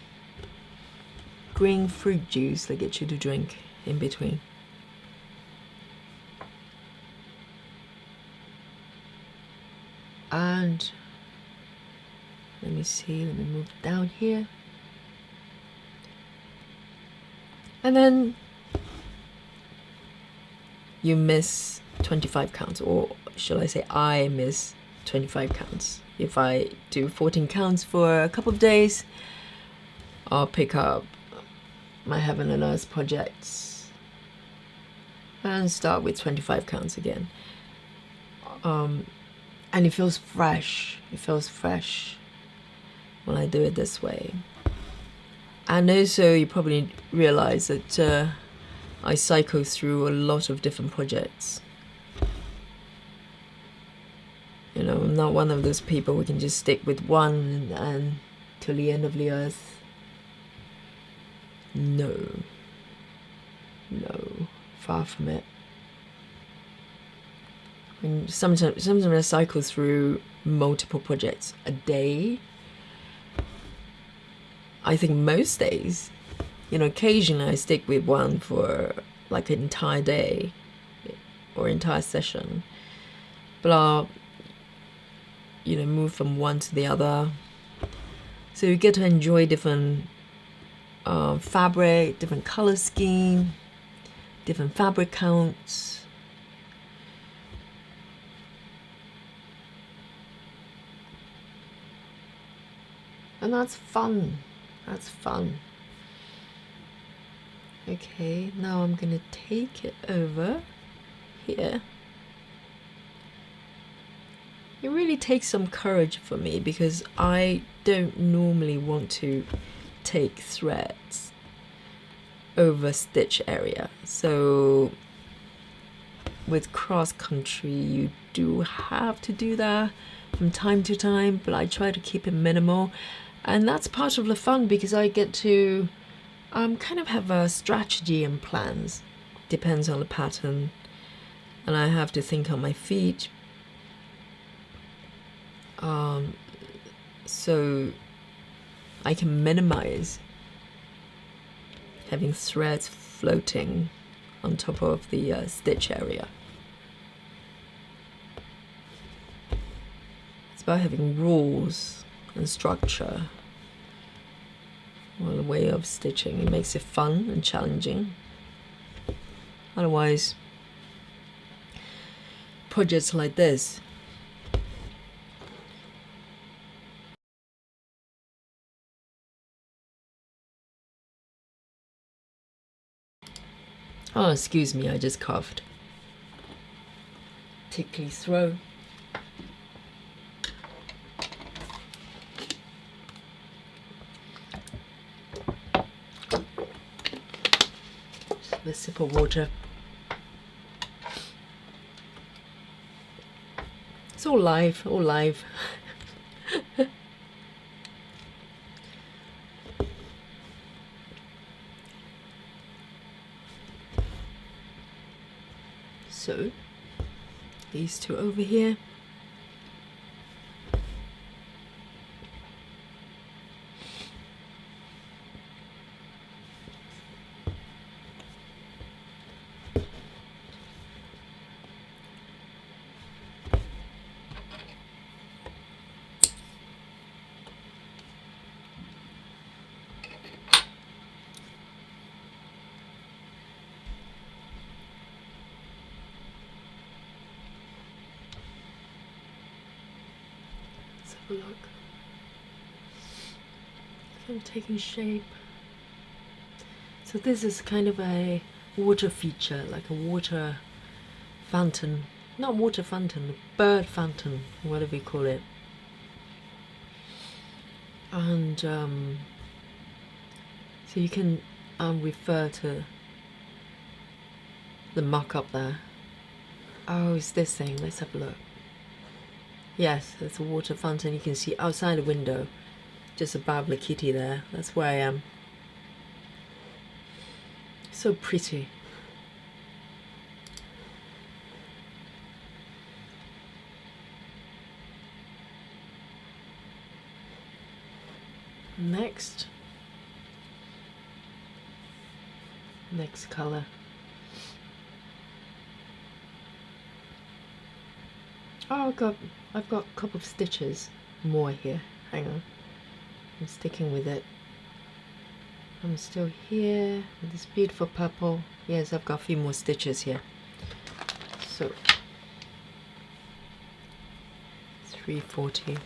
A: green fruit juice they get you to drink in between. And let me see, let me move down here. And then you miss 25 counts, or shall I say I miss 25 counts. If I do 14 counts for a couple of days, I'll pick up my Heaven and Earth projects and start with 25 counts again. And it feels fresh. It feels fresh when I do it this way. And also, you probably realize that I cycle through a lot of different projects. You know, I'm not one of those people who can just stick with one and till the end of the earth. No, far from it. And sometimes I cycle through multiple projects a day. I think most days, you know, occasionally I stick with one for like an entire day or entire session, but I'll, you know, move from one to the other. So you get to enjoy different fabric, different color scheme, different fabric counts. And that's fun. That's fun. Okay, now I'm gonna take it over here. It really takes some courage for me because I don't normally want to take threads over stitch area. So with cross country, you do have to do that from time to time, but I try to keep it minimal. And that's part of the fun because I get to kind of have a strategy and plans. Depends on the pattern. And I have to think on my feet. So I can minimize having threads floating on top of the stitch area. It's about having rules and structure, well, the way of stitching. It makes it fun and challenging. Otherwise, projects like this oh, excuse me, I just coughed. Tickly throat. Just a sip of water. It's all live, all live. So, these two over here. Let's have a look. I'm taking shape. So this is kind of a water feature, like a water fountain. Not water fountain, bird fountain, whatever you call it. And so you can refer to the mock-up there. Oh, it's this thing. Let's have a look. Yes, it's a water fountain. You can see outside the window. Just above the kitty there. That's where I am. So pretty. Next color. Oh, I've got a couple of stitches more here. Hang on, I'm sticking with it. I'm still here with this beautiful purple. Yes, I've got a few more stitches here. So 340.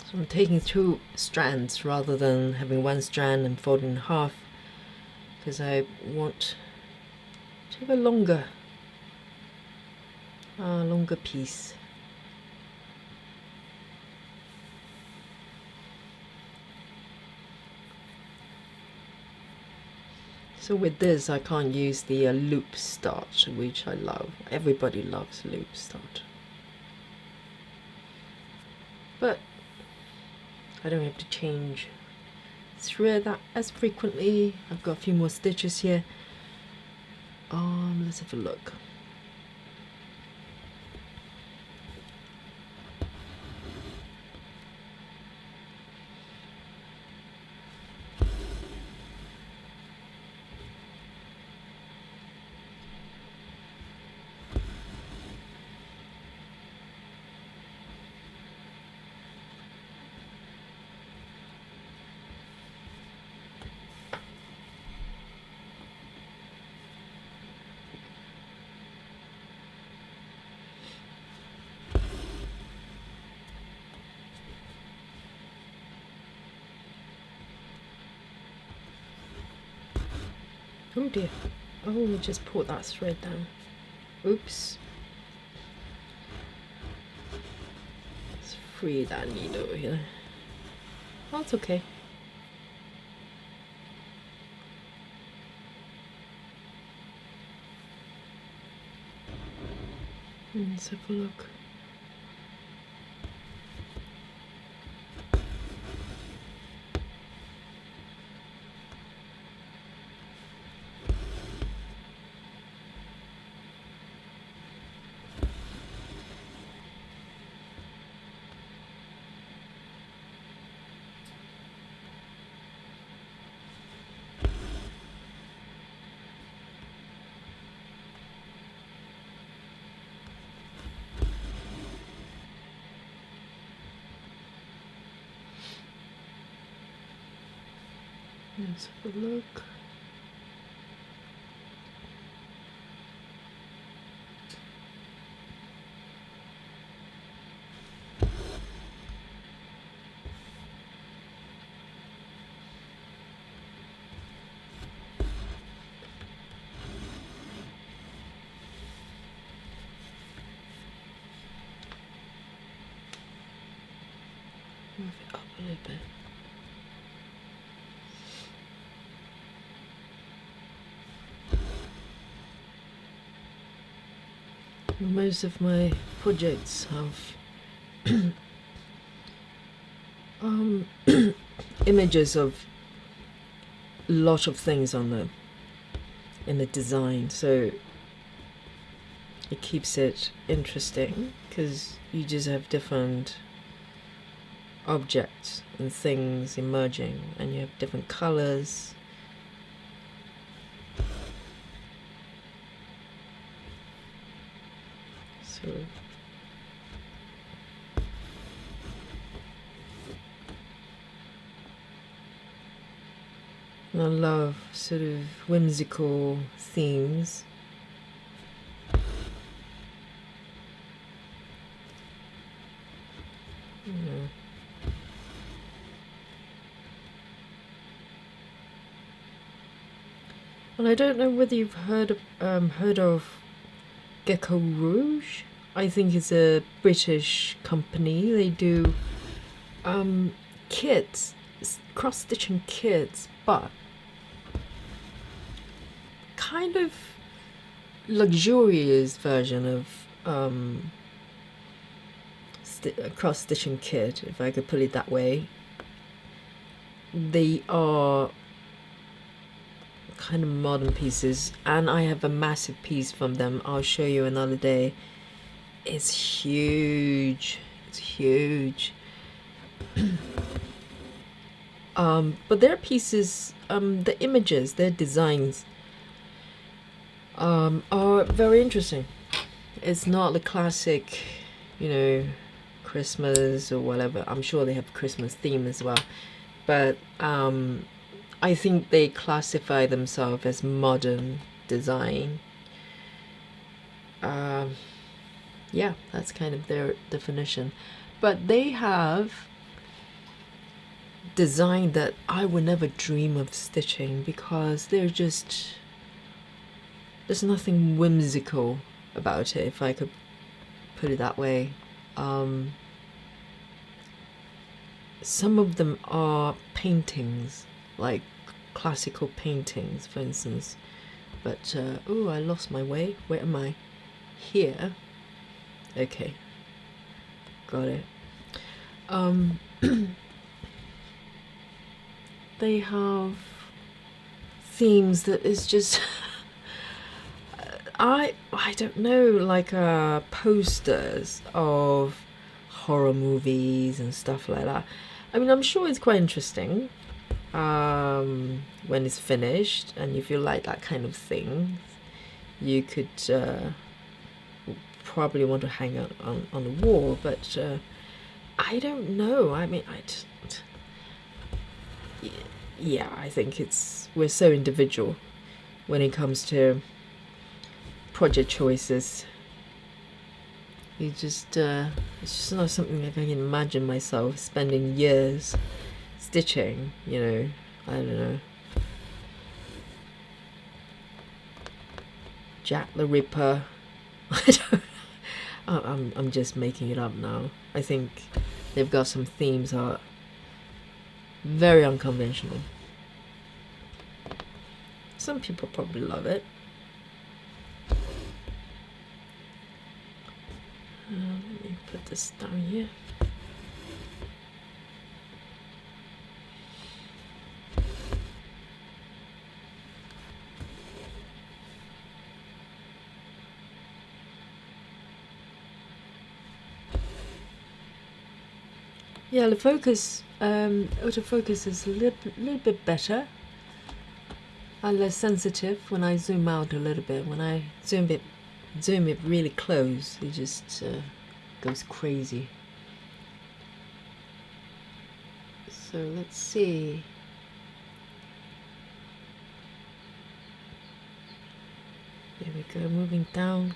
A: So I'm taking 2 strands rather than having 1 strand and folding in half, because I want to have a longer piece. So with this I can't use the loop start, which I love. Everybody loves loop start. But I don't have to change thread that as frequently. I've got a few more stitches here. Let's have a look. Oh dear. Oh, let me just pull that thread down. Oops. Let's free that needle here. That's okay. Let's have a look. Let's have a look. Move it up a little bit. Most of my projects have images of a lot of things on them in the design, so it keeps it interesting because you just have different objects and things emerging, and you have different colors. So I love sort of whimsical themes. And I don't know whether you've heard of Gecko Rouge. I think it's a British company. They do kits, cross-stitching kits, but kind of luxurious version of cross-stitching kit, if I could put it that way. They are kind of modern pieces, and I have a massive piece from them. I'll show you another day. It's huge. It's huge. But their pieces, the images, their designs are very interesting. It's not the classic, Christmas or whatever. I'm sure they have Christmas theme as well, but I think they classify themselves as modern design. Yeah, that's kind of their definition. But they have design that I would never dream of stitching, because there's nothing whimsical about it, if I could put it that way. Some of them are paintings, like classical paintings, for instance. But oh, I lost my way. Where am I? Here. Okay, got it. They have themes that is just I don't know, like posters of horror movies and stuff like that. I mean, I'm sure it's quite interesting when it's finished, and if you like that kind of thing, you could probably want to hang out on the wall. But I don't know. I mean, yeah, I think we're so individual when it comes to project choices. It's just not something like I can imagine myself spending years stitching. I don't know. Jack the Ripper. I'm just making it up now. I think they've got some themes that are very unconventional. Some people probably love it. Let me put this down here. Yeah, the focus, autofocus is a little bit better and less sensitive when I zoom out a little bit. When I zoom it really close, it just goes crazy. So let's see. There we go, moving down.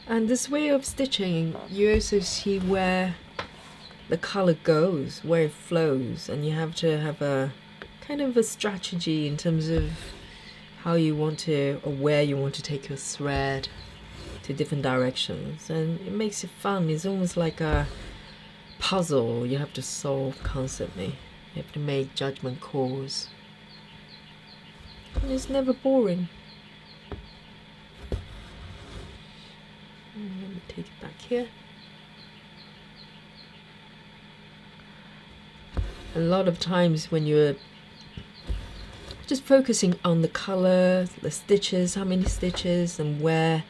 A: And this way of stitching, you also see where the color goes, where it flows, and you have to have a kind of a strategy in terms of how you want to, or where you want to take your thread to different directions, and it makes it fun. It's almost like a puzzle you have to solve constantly. You have to make judgment calls, and it's never boring. Let me take it back here. A lot of times when you're just focusing on the color, the stitches, how many stitches and where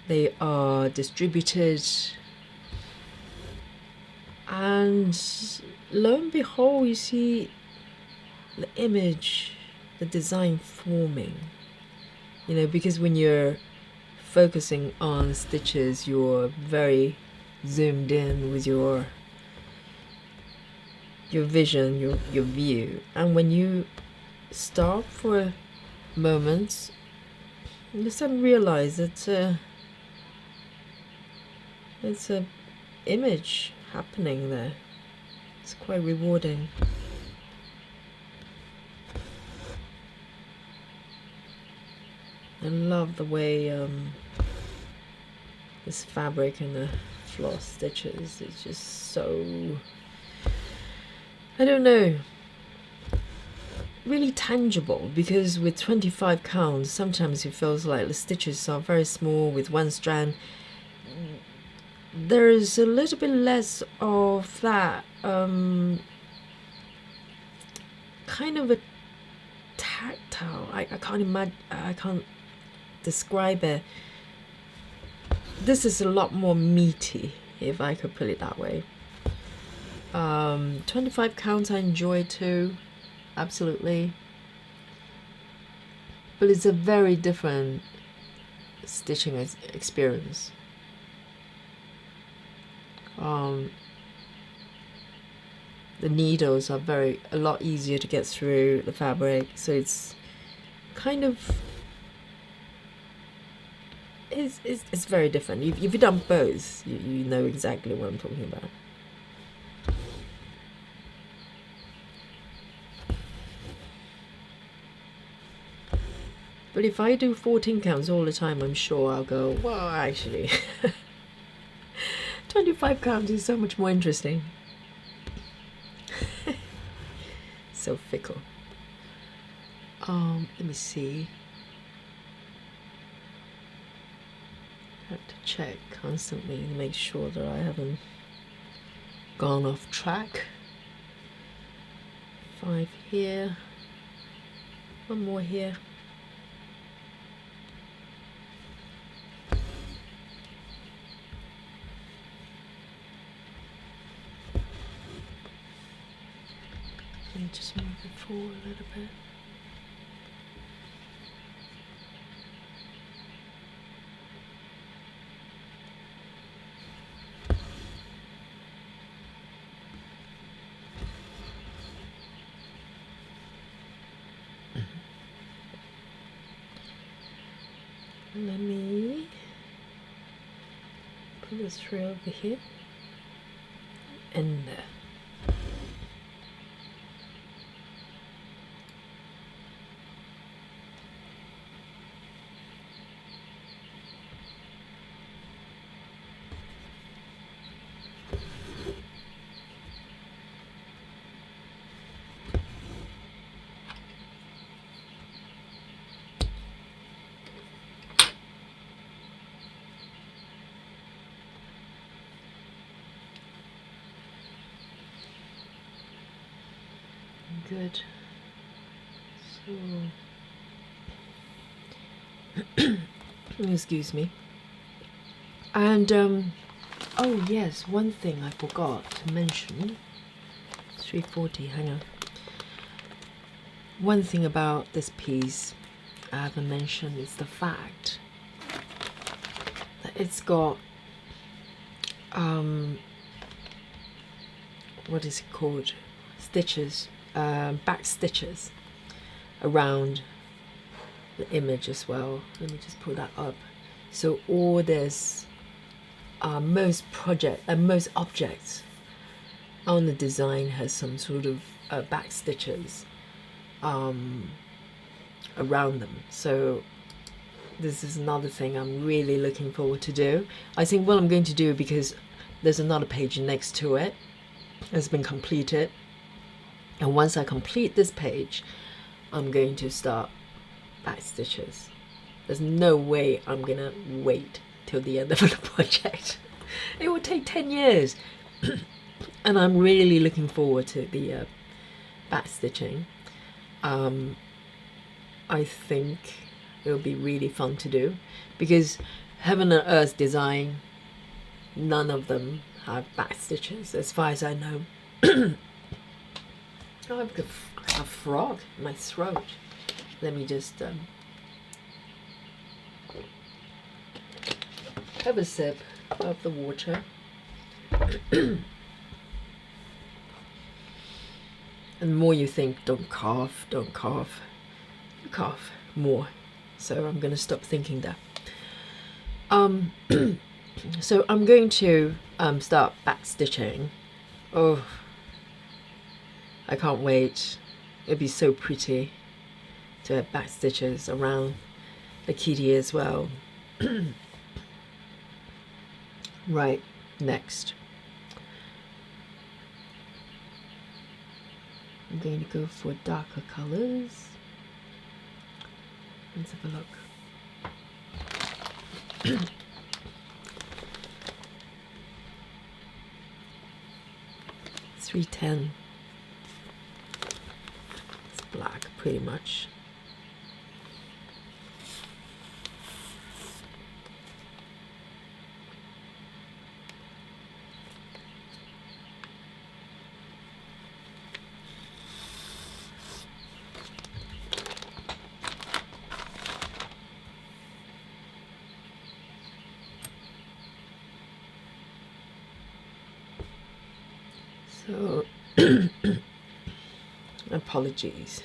A: they are distributed, and lo and behold, you see the image, the design forming. You know, because when you're focusing on stitches, you're very zoomed in with your vision, your view, and when you stop for a moment, you suddenly realize that it's a image happening there. It's quite rewarding. I love the way this fabric and the floss stitches, it's just so, I don't know, really tangible, because with 25 counts sometimes it feels like the stitches are very small with one strand. There is a little bit less of that kind of a tactile, I can't imagine, I can't describe it. This is a lot more meaty, if I could put it that way. 25 counts I enjoy too, absolutely, but it's a very different stitching experience. The needles are a lot easier to get through the fabric, so it's kind of, it's very different. If you've done both, you know exactly what I'm talking about. But if I do 14 counts all the time, I'm sure I'll go, well, actually 25 counts is so much more interesting. So fickle. Let me see. I have to check constantly to make sure that I haven't gone off track. 5 here, one more here. Let me just move it forward a little bit. Let me put this through over here and there. good. So excuse me. And oh yes, one thing I forgot to mention. 340, hang on. One thing about this piece I haven't mentioned is the fact that it's got what is it called? Stitches, back stitches around the image as well. Let me just pull that up. So all this, most objects on the design has some sort of back stitches around them. So this is another thing I'm really looking forward to do. I think what I'm going to do, because there's another page next to it has been completed, and once I complete this page, I'm going to start back stitches. There's no way I'm gonna wait till the end of the project. It will take 10 years. And I'm really looking forward to the back stitching. I think it'll be really fun to do, because Heaven and Earth design, none of them have back stitches as far as I know. Oh, I've got a frog in my throat. Let me just have a sip of the water. And the more you think, don't cough, you cough more. So I'm going to stop thinking that. So I'm going to start back stitching. Oh, I can't wait. It'd be so pretty to have back stitches around the kitty as well. Right, next. I'm going to go for darker colors. Let's have a look. 310. It's black pretty much. So, apologies.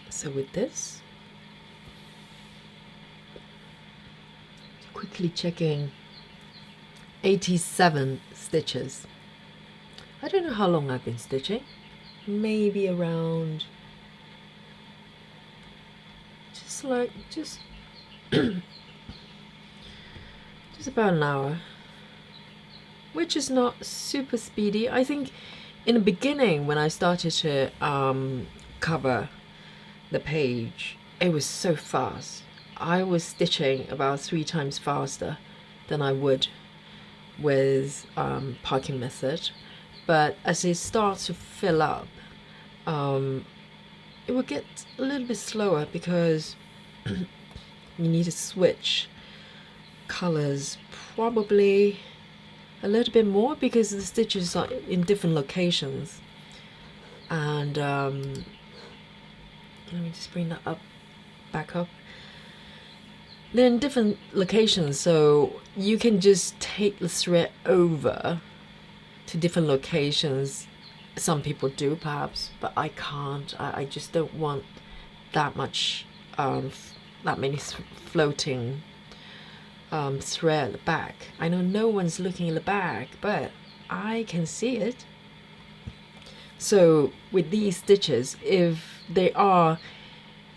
A: So with this, quickly checking 87 stitches. I don't know how long I've been stitching. Maybe around just about an hour, which is not super speedy. I think in the beginning when I started to cover the page, it was so fast. I was stitching about 3 times faster than I would with parking method, but as it starts to fill up, it will get a little bit slower because you need to switch colors probably a little bit more because the stitches are in different locations. And let me just bring that back up. They're in different locations, so you can just take the thread over to different locations. Some people do perhaps, but I can't. I just don't want that much that many floating thread at the back. I know no one's looking at the back, but I can see it. So with these stitches, if they are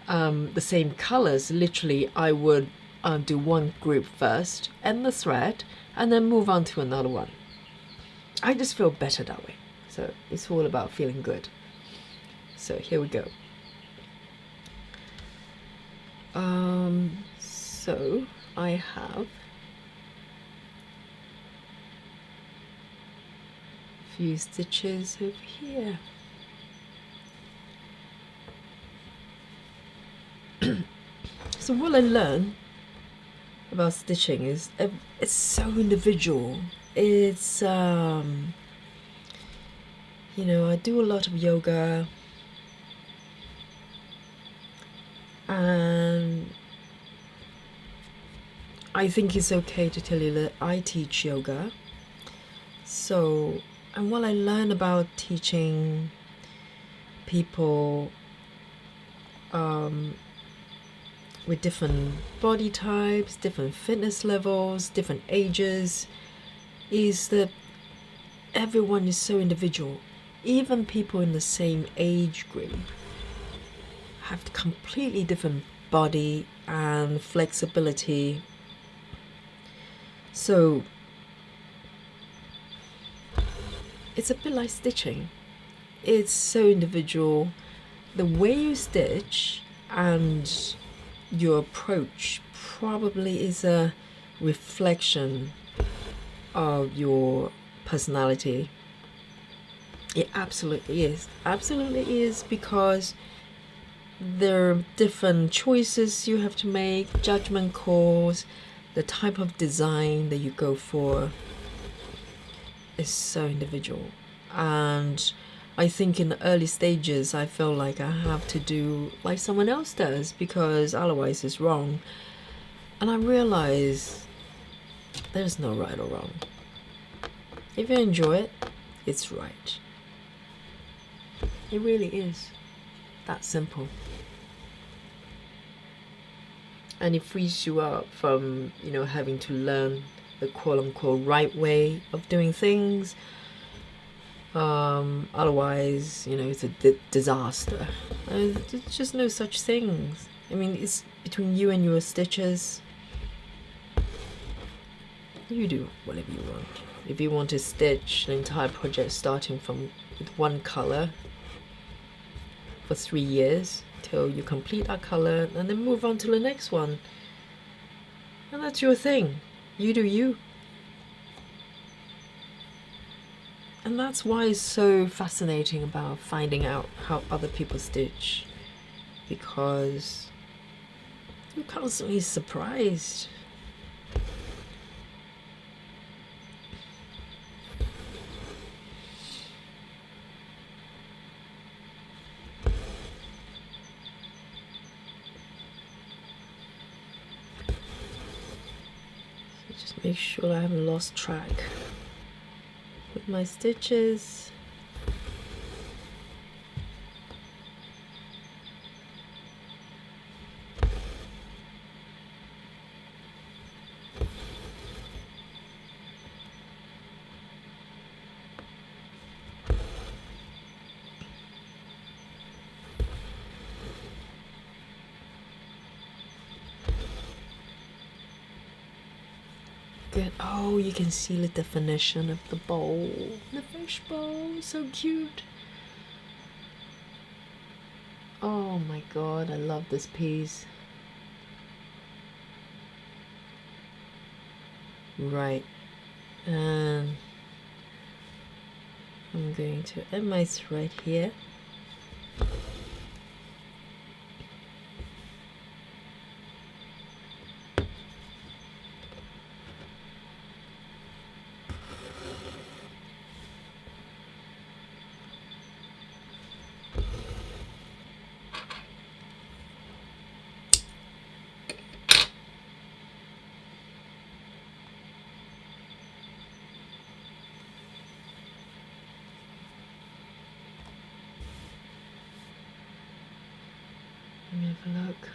A: the same colors, literally I would do one group first, end the thread, and then move on to another one. I just feel better that way. So it's all about feeling good. So here we go. So I have few stitches over here. So what I learned about stitching is it's so individual. It's you know, I do a lot of yoga, and I think it's okay to tell you that I teach yoga. So, and what I learn about teaching people with different body types, different fitness levels, different ages, is that everyone is so individual. Even people in the same age group have completely different body and flexibility. So it's a bit like stitching. It's so individual. The way you stitch and your approach probably is a reflection of your personality. It absolutely is. Absolutely is, because there are different choices you have to make, judgment calls, the type of design that you go for is so individual. And I think in the early stages I felt like I have to do like someone else does, because otherwise it's wrong. And I realized there's no right or wrong. If you enjoy it, it's right. It really is that simple. And it frees you up from, you know, having to learn the quote-unquote right way of doing things. Otherwise, you know, it's a disaster. There's just no such things. I mean, it's between you and your stitches. You do whatever you want. If you want to stitch an entire project starting from with one color for 3 years till you complete that color, and then move on to the next one, and that's your thing. You do you. And that's why it's so fascinating about finding out how other people stitch, because you're constantly surprised. So just make sure I haven't lost track with my stitches. Good. Oh, you can see the definition of the bowl. The fish bowl, so cute. Oh my god, I love this piece. Right. And I'm going to end my thread here. Let me have a look.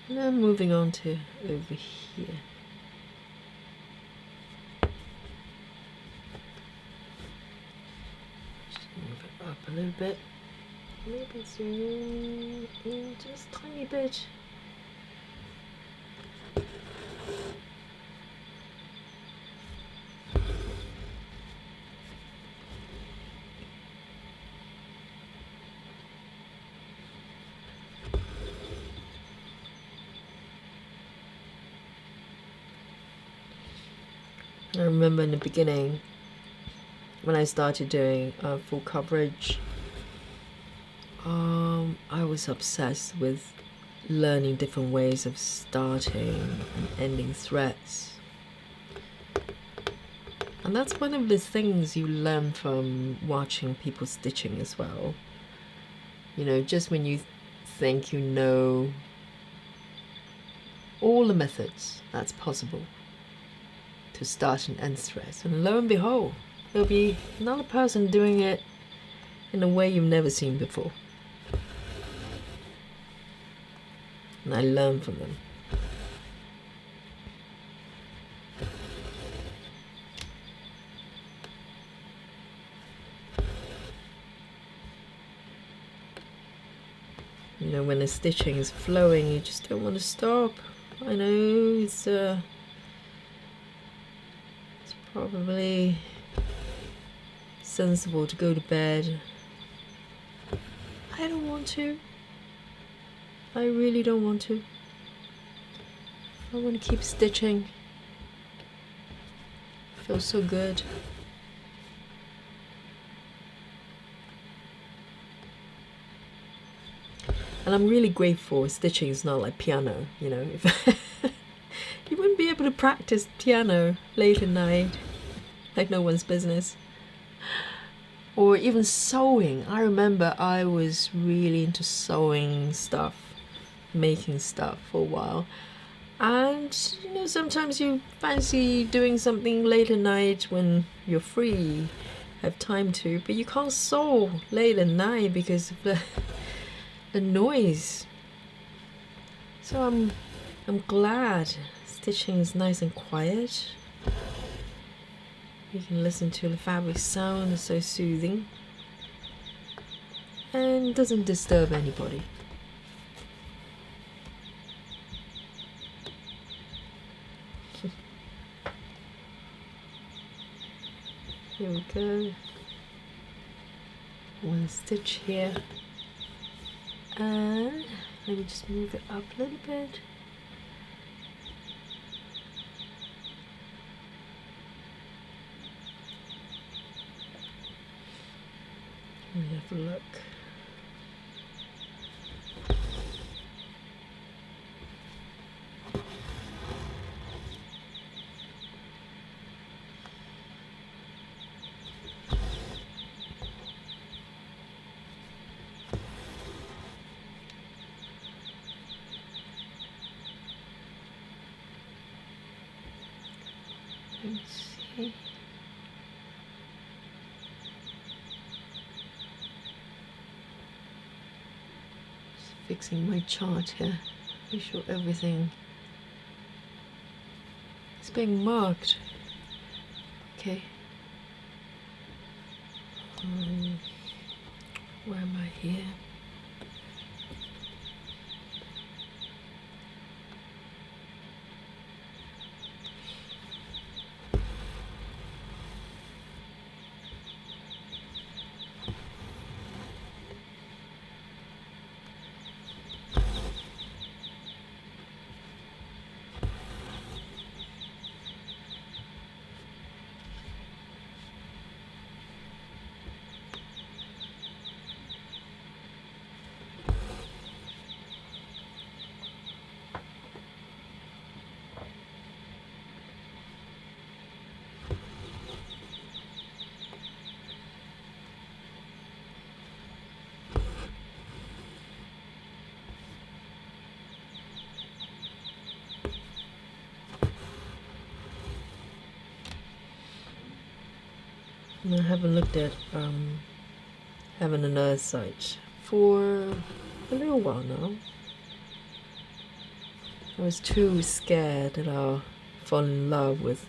A: And then moving on to over here. Just move it up a little bit. Maybe zoom in just a tiny bit. I remember in the beginning when I started doing full coverage, I was obsessed with learning different ways of starting and ending threads. And that's one of the things you learn from watching people stitching as well. You know, just when you think you know all the methods that's possible to start and end threads, and lo and behold, there'll be another person doing it in a way you've never seen before. And I learn from them. You know, when the stitching is flowing, you just don't want to stop. I know it's probably sensible to go to bed. I don't want to. I really don't want to. I want to keep stitching. Feels so good. And I'm really grateful stitching is not like piano, you know. If you wouldn't be able to practice piano late at night, like no one's business. Or even sewing. I remember I was really into sewing stuff, making stuff for a while. And, you know, sometimes you fancy doing something late at night when you're free, have time to, but you can't sew late at night because of the noise. So I'm glad stitching is nice and quiet. You can listen to the fabric sound, it's so soothing and doesn't disturb anybody. Here we go. One stitch here, and let me just move it up a little bit. Let me have a look. Let's see. Just fixing my chart here. Make sure everything is being marked. Okay. Where am I here? I haven't looked at having another site for a little while now. I was too scared that I'll fall in love with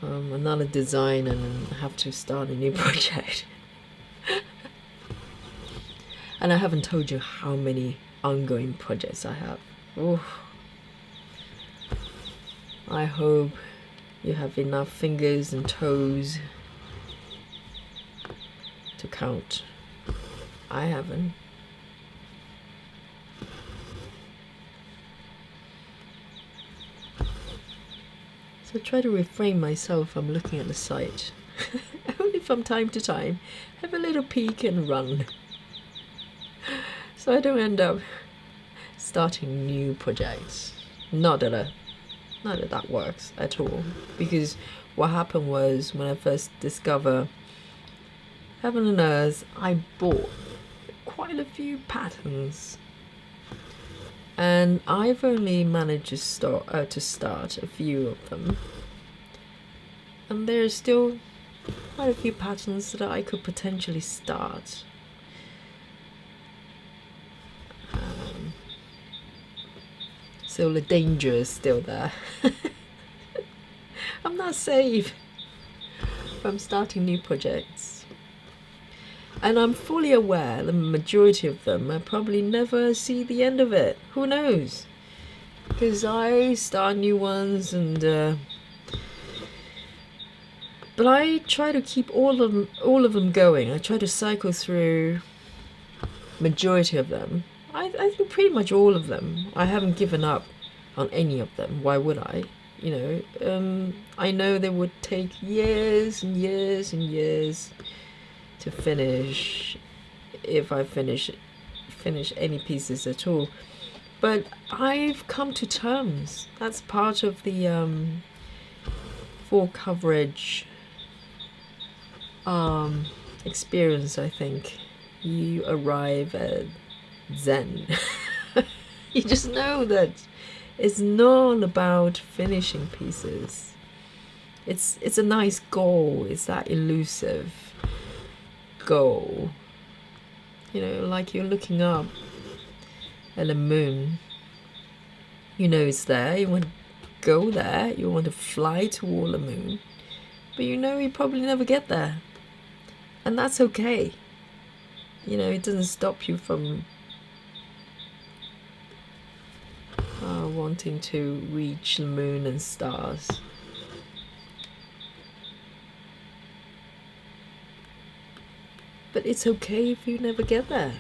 A: another design and have to start a new project. And I haven't told you how many ongoing projects I have. Oh, I hope you have enough fingers and toes to count. I haven't. So I try to refrain myself from looking at the site. Only from time to time, have a little peek and run. So I don't end up starting new projects. Not that that works at all. Because what happened was when I first discovered Heaven and Earth, I bought quite a few patterns. And I've only managed to start a few of them. And there's still quite a few patterns that I could potentially start. So the danger is still there. I'm not safe from starting new projects. And I'm fully aware the majority of them I probably never see the end of it. Who knows? Because I start new ones and but I try to keep all of them going. I try to cycle through majority of them. I think pretty much all of them. I haven't given up on any of them. Why would I? You know, I know they would take years and years and years to finish, if I finish any pieces at all. But I've come to terms. That's part of the full coverage experience, I think. You arrive at Zen. You just know that it's not about finishing pieces. It's a nice goal. It's that elusive goal. You know, like you're looking up at the moon. You know it's there. You want to go there. You want to fly toward the moon. But you know you probably never get there. And that's okay. You know, it doesn't stop you from wanting to reach the moon and stars. But it's okay if you never get there.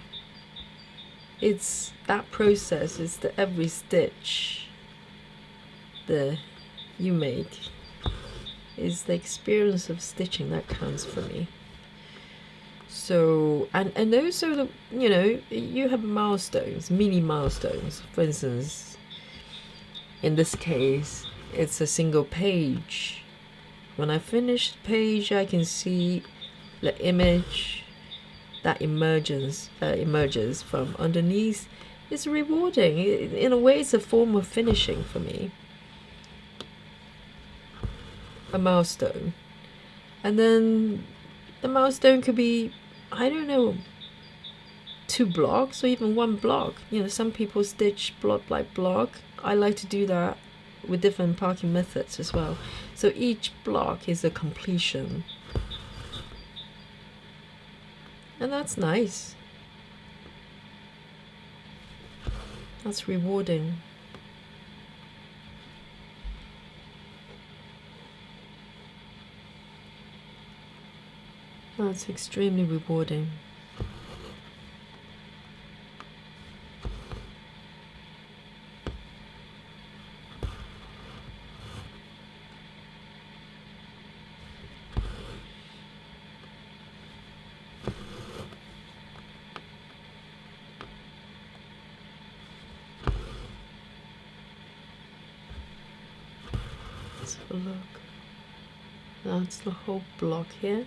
A: It's that process, it's the every stitch that you make is the experience of stitching that counts for me. So, and also, the, you know, you have milestones, mini milestones. For instance, in this case, it's a single page. When I finish the page, I can see the image that emerges from underneath. It's rewarding. In a way, it's a form of finishing for me. A milestone. And then the milestone could be, I don't know, 2 blocks or even 1 block. You know, some people stitch block by block. I like to do that with different parking methods as well. So each block is a completion. And that's nice. That's rewarding. That's extremely rewarding. Let's have a look. That's the whole block here.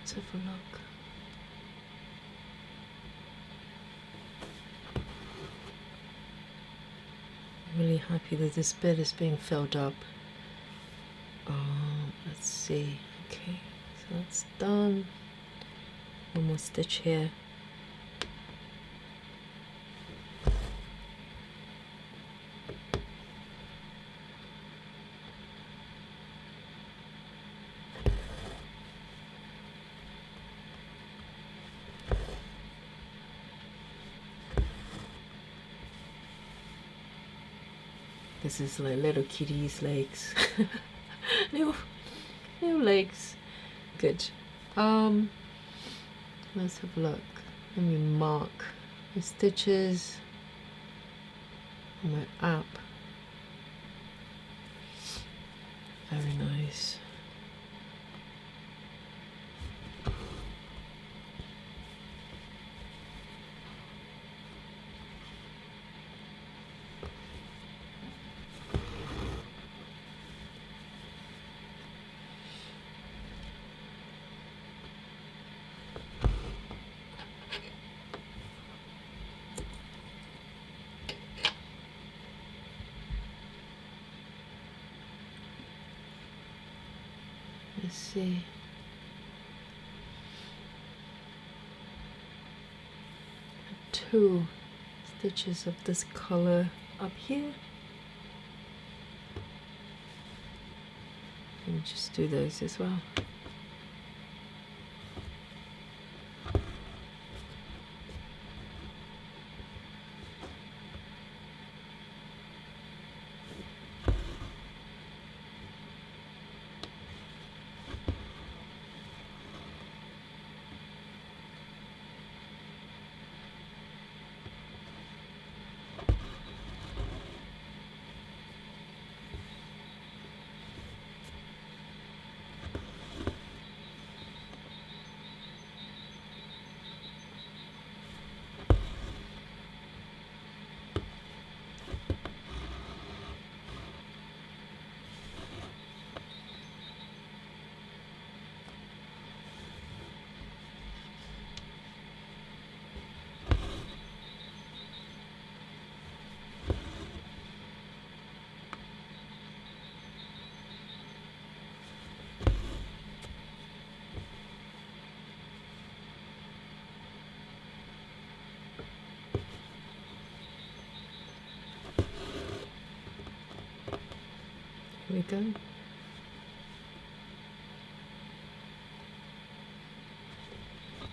A: Let's have a look. I'm really happy that this bit is being filled up. Let's see. Okay, so that's done. One more stitch here. This is like little kitty's legs. new legs. Good. Let's have a look. Let me mark the stitches on my app. Very nice. Let's see. Two stitches of this color up here. Let me just do those as well. Here we go.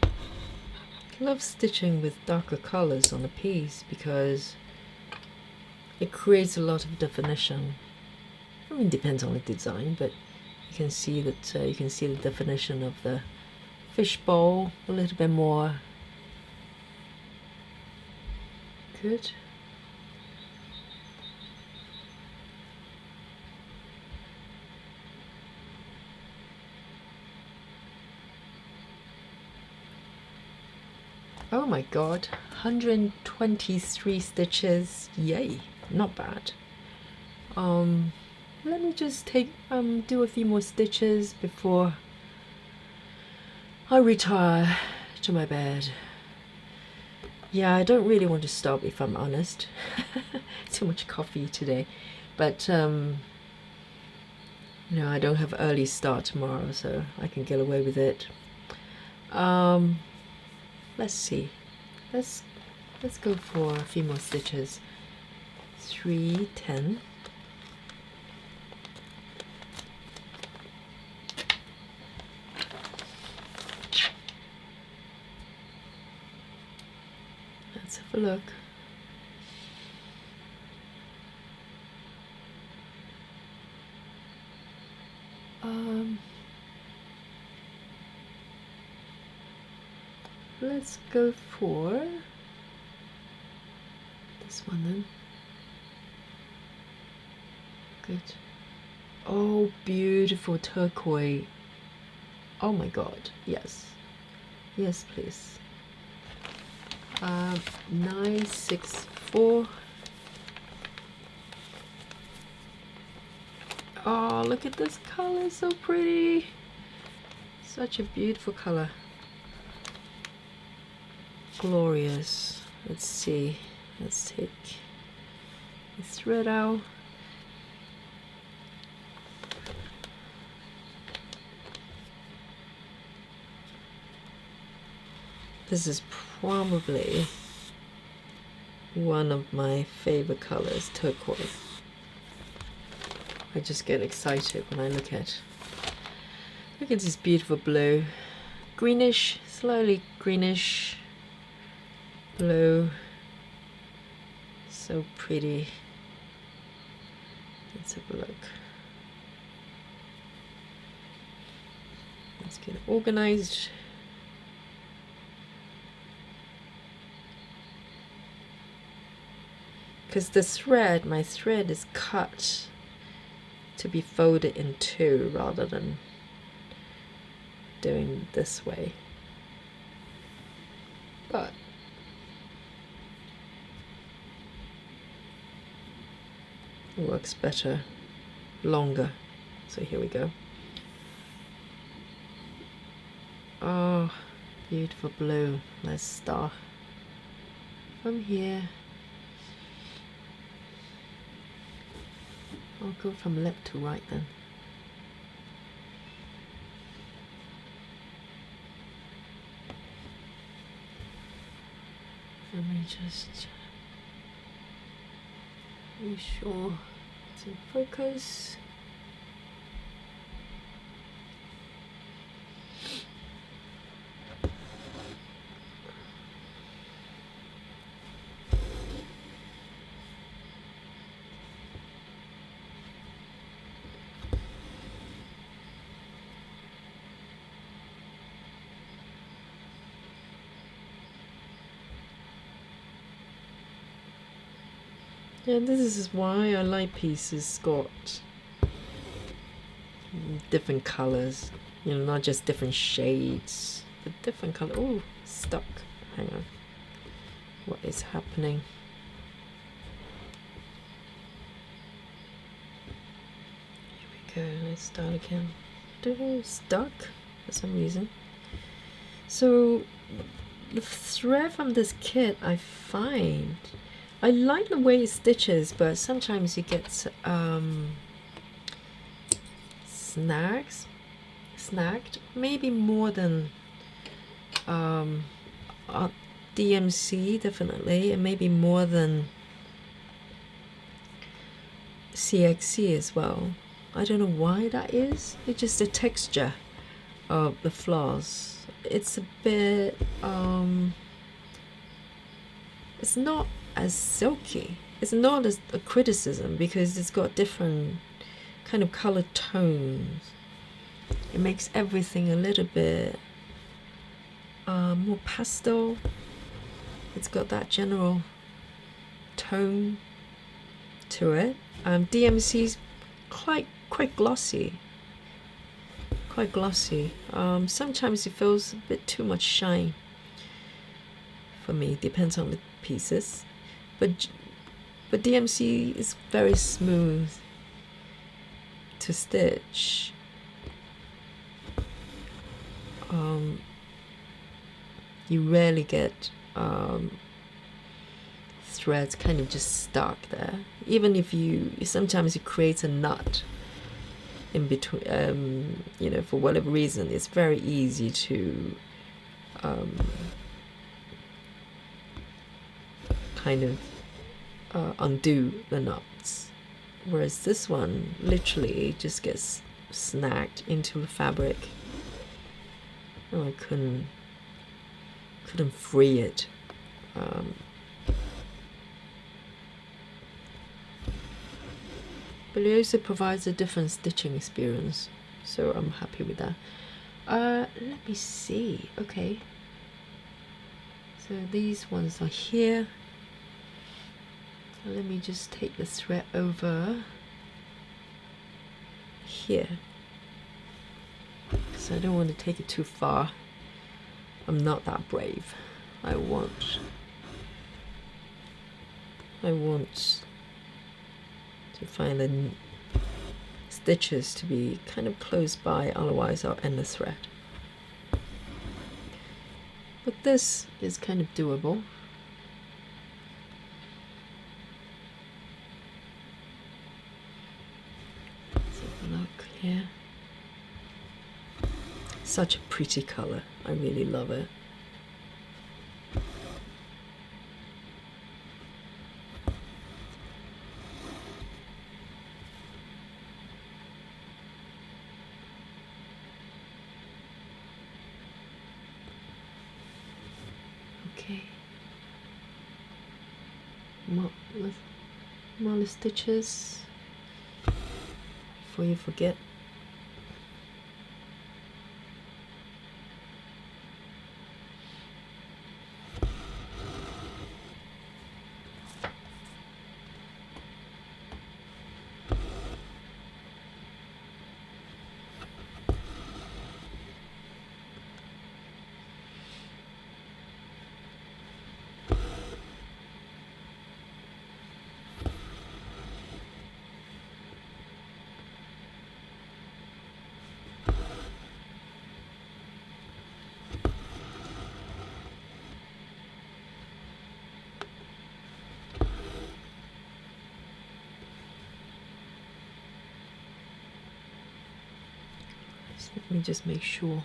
A: I love stitching with darker colors on a piece because it creates a lot of definition. I mean, it depends on the design, but you can see that you can see the definition of the fishbowl a little bit more. Good. Oh my god, 123 stitches. Yay, not bad. Let me just do a few more stitches before I retire to my bed. Yeah, I don't really want to stop, if I'm honest. Too much coffee today, but you know, I don't have early start tomorrow, so I can get away with it. Let's see. Let's go for a few more stitches. 3, 10. Let's have a look. Let's go for this one then. Good. Oh, beautiful turquoise. Oh my god, yes. Yes, please. 964. Oh, look at this color, so pretty. Such a beautiful color. Glorious. Let's see. Let's take this thread out. This is probably one of my favorite colors, turquoise. I just get excited when I look at this beautiful blue. Greenish, slightly greenish blue. So pretty. Let's have a look. Let's get it organized. Because the thread, my thread is cut to be folded in two rather than doing this way. But it works better, longer. So here we go. Oh, beautiful blue. Let's start from here. I'll go from left to right then. Let me just be sure it's in focus. Yeah, this is why I like pieces got different colors, you know, not just different shades, but different color. Oh, stuck. Hang on. What is happening? Here we go. Let's start again. Stuck for some reason. So the thread from this kit, I find I like the way it stitches, but sometimes it gets snagged, maybe more than DMC definitely, and maybe more than CXC as well. I don't know why that is. It's just the texture of the floss. It's a bit it's not as silky. It's not as a criticism because it's got different kind of color tones. It makes everything a little bit more pastel. It's got that general tone to it. DMC's quite glossy. Quite glossy. Sometimes it feels a bit too much shine for me. Depends on the pieces. But DMC is very smooth to stitch. You rarely get threads kind of just stuck there. Even if sometimes it creates a knot in between, you know, for whatever reason, it's very easy to kind of undo the knots, whereas this one literally just gets snagged into the fabric. Oh, I couldn't free it. But it also provides a different stitching experience, so I'm happy with that. Let me see. Okay, so these ones are here. Let me just take the thread over here, because I don't want to take it too far. I'm not that brave. I want to find the stitches to be kind of close by, otherwise I'll end the thread. But this is kind of doable. Let's have a look here. Such a pretty color. I really love it. Okay. More stitches before you forget. Let me just make sure.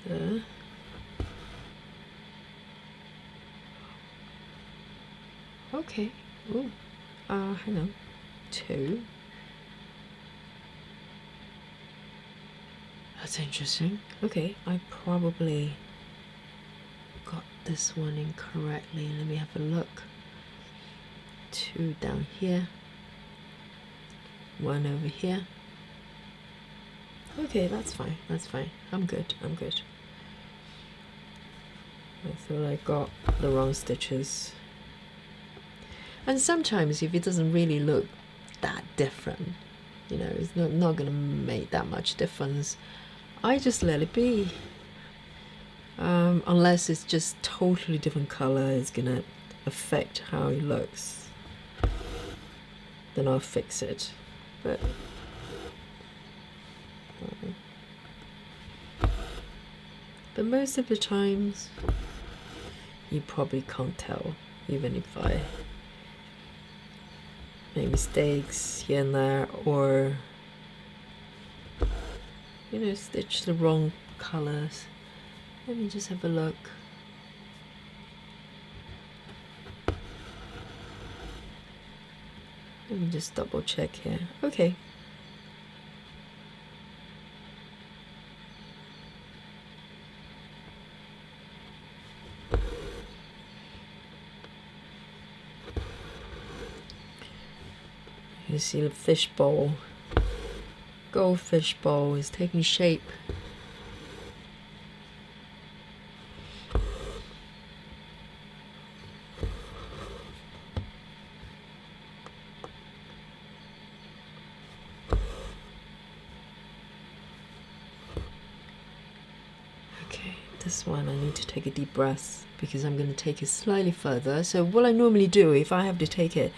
A: There. Okay. Oh, hang on. 2. That's interesting. Okay, I probably got this one incorrectly. Let me have a look. 2 down here. 1 over here. Okay, that's fine. That's fine. I'm good. I'm good. I thought I got the wrong stitches. And sometimes if it doesn't really look that different, you know, it's not gonna make that much difference, I just let it be. Unless it's just totally different color, it's gonna affect how it looks, then I'll fix it. But most of the times you probably can't tell, even if I make mistakes here and there, or you know, stitch the wrong colors. Let me just have a look. Let me just double check here. Okay. You see the fishbowl, goldfish bowl is taking shape. Okay, this one I need to take a deep breath because I'm going to take it slightly further. So what I normally do, if I have to take it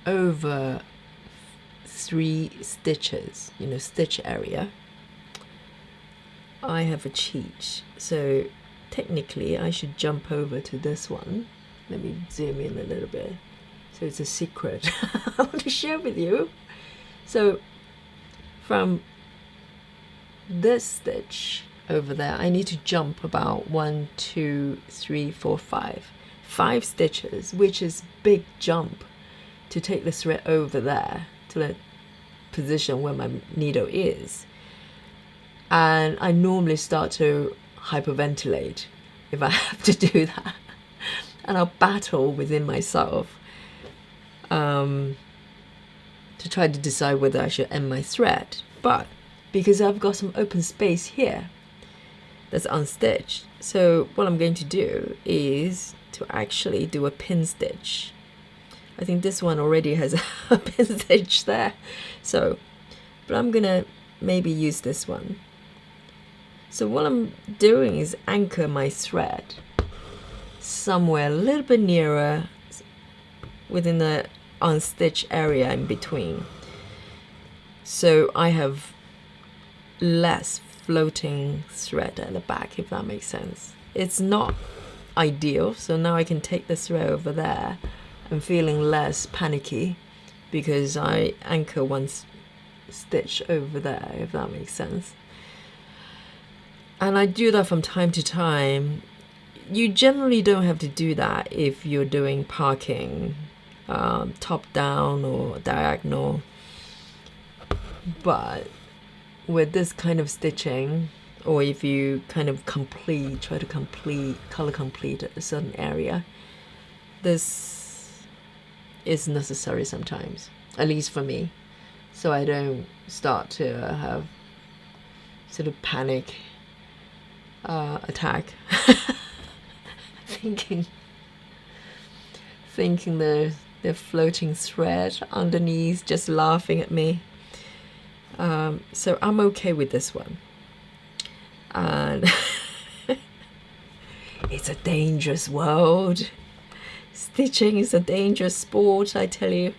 A: over 3 stitches, you know, stitch area, I have a cheat. So technically I should jump over to this one. Let me zoom in a little bit. So it's a secret I want to share with you. So from this stitch over there, I need to jump about 1, 2, 3, 4, 5 stitches, which is big jump to take the thread over there to the position where my needle is. And I normally start to hyperventilate if I have to do that, and I'll battle within myself to try to decide whether I should end my thread. But because I've got some open space here that's unstitched, so what I'm going to do is to actually do a pin stitch. I think this one already has a pin stitch there, so, but I'm gonna maybe use this one. So what I'm doing is anchor my thread somewhere a little bit nearer within the unstitched area in between, so I have less floating thread at the back, if that makes sense. It's not ideal, so now I can take the thread over there. I'm feeling less panicky because I anchor one stitch over there, if that makes sense. And I do that from time to time. You generally don't have to do that if you're doing parking top down or diagonal, but with this kind of stitching, or if you kind of try to color complete a certain area, this is necessary sometimes, at least for me, so I don't start to have sort of panic attack thinking the floating thread underneath just laughing at me. So I'm okay with this one. And it's a dangerous world. Stitching is a dangerous sport, I tell you.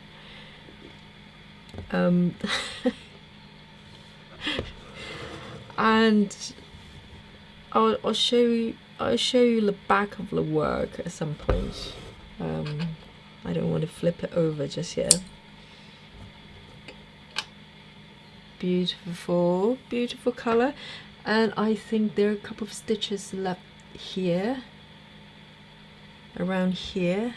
A: And I'll show you the back of the work at some point. I don't want to flip it over just yet. Beautiful, beautiful color. And I think there are a couple of stitches left here, around here,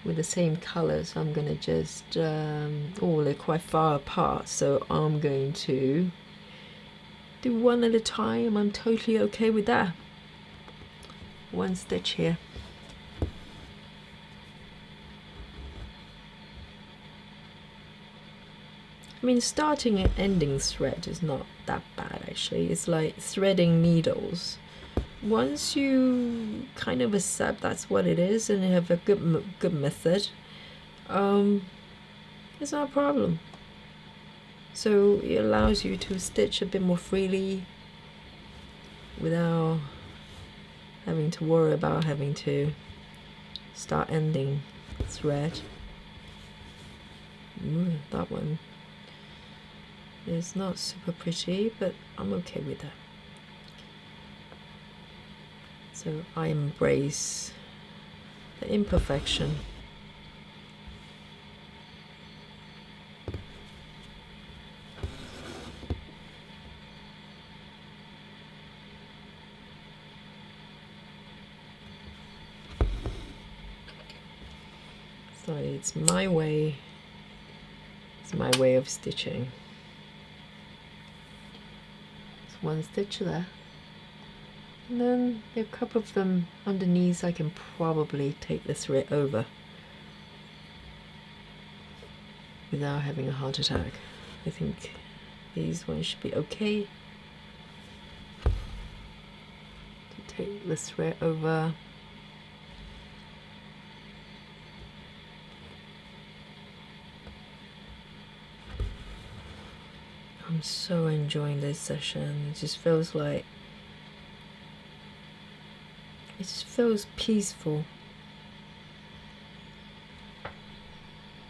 A: with the same color. So I'm gonna just, oh, they're quite far apart. So I'm going to do one at a time. I'm totally okay with that. One stitch here. I mean, starting and ending thread is not that bad actually. It's like threading needles. Once you kind of accept that's what it is and you have a good method, it's not a problem. So it allows you to stitch a bit more freely without having to worry about having to start ending thread. That one is not super pretty, but I'm okay with that. So I embrace the imperfection. So it's my way. It's my way of stitching. There's one stitch there. And then there are a couple of them underneath. I can probably take the thread over without having a heart attack. I think these ones should be okay. To take the thread over. I'm so enjoying this session. It just feels peaceful.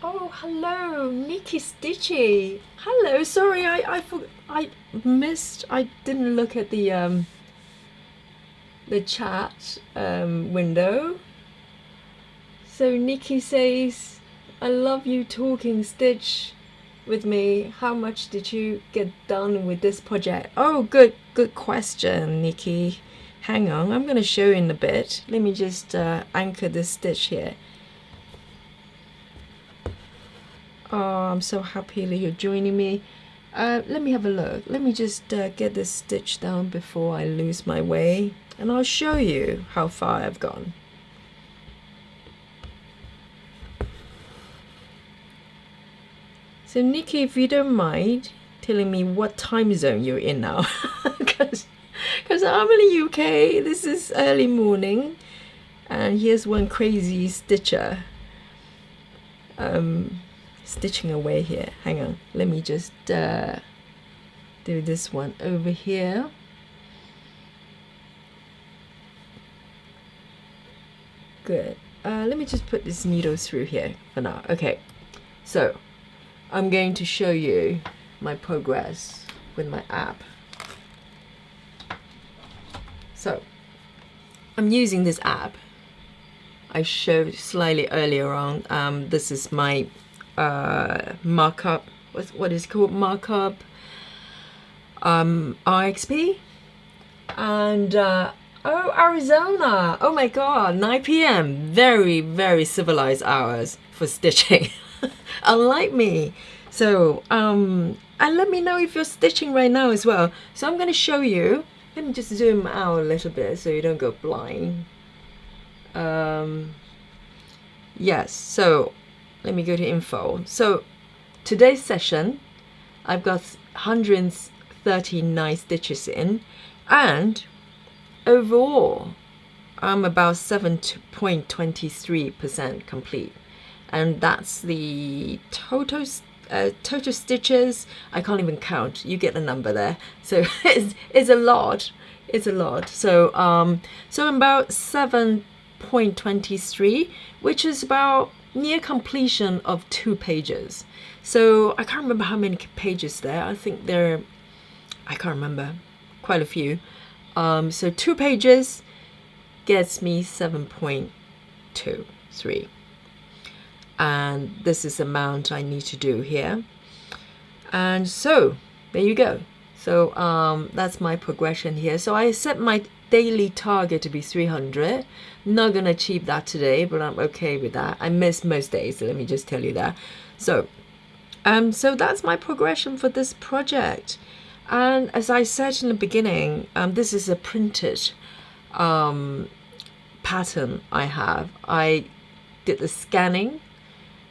A: Oh, hello, Nikki Stitchy. Hello, sorry, I didn't look at the chat window. So Nikki says, I love you talking Stitch with me. How much did you get done with this project? Oh, good question, Nikki. Hang on, I'm going to show you in a bit. Let me just anchor this stitch here. Oh, I'm so happy that you're joining me. Let me have a look. Let me just get this stitch down before I lose my way, and I'll show you how far I've gone. So Nikki, if you don't mind telling me what time zone you're in now, because I'm in the UK, this is early morning, and here's one crazy stitcher stitching away here. Hang on, let me just do this one over here. Good. Let me just put this needle through here for now. Okay, so I'm going to show you my progress with my app. So I'm using this app I showed slightly earlier on. This is my markup. What is it called? Markup RXP. And oh, Arizona! Oh my God, 9 p.m. Very, very civilized hours for stitching, unlike me. So and let me know if you're stitching right now as well. So I'm going to show you. Let me just zoom out a little bit so you don't go blind. Yes, so let me go to info. So today's session, I've got 139 stitches in, and overall I'm about 7.23% complete, and that's the total stitches. I can't even count. You get the number there. So it's a lot. It's a lot. So so I'm about 7.23, which is about near completion of 2 pages. So I can't remember how many pages there. I think I can't remember, quite a few. So 2 pages gets me 7.23. And this is the amount I need to do here. And so there you go. So that's my progression here. So I set my daily target to be 300. Not gonna achieve that today, but I'm okay with that. I miss most days, so let me just tell you that. So so that's my progression for this project. And as I said in the beginning, this is a printed pattern I have. I did the scanning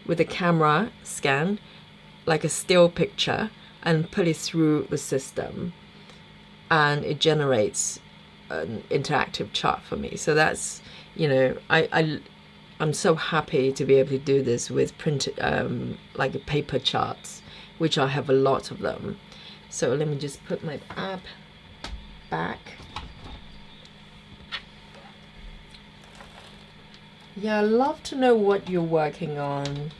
A: with a camera scan, like a still picture, and put it through the system, and it generates an interactive chart for me. So that's, you know, I'm so happy to be able to do this with printed like paper charts, which I have a lot of them. So let me just put my app back. Yeah, I'd love to know what you're working on,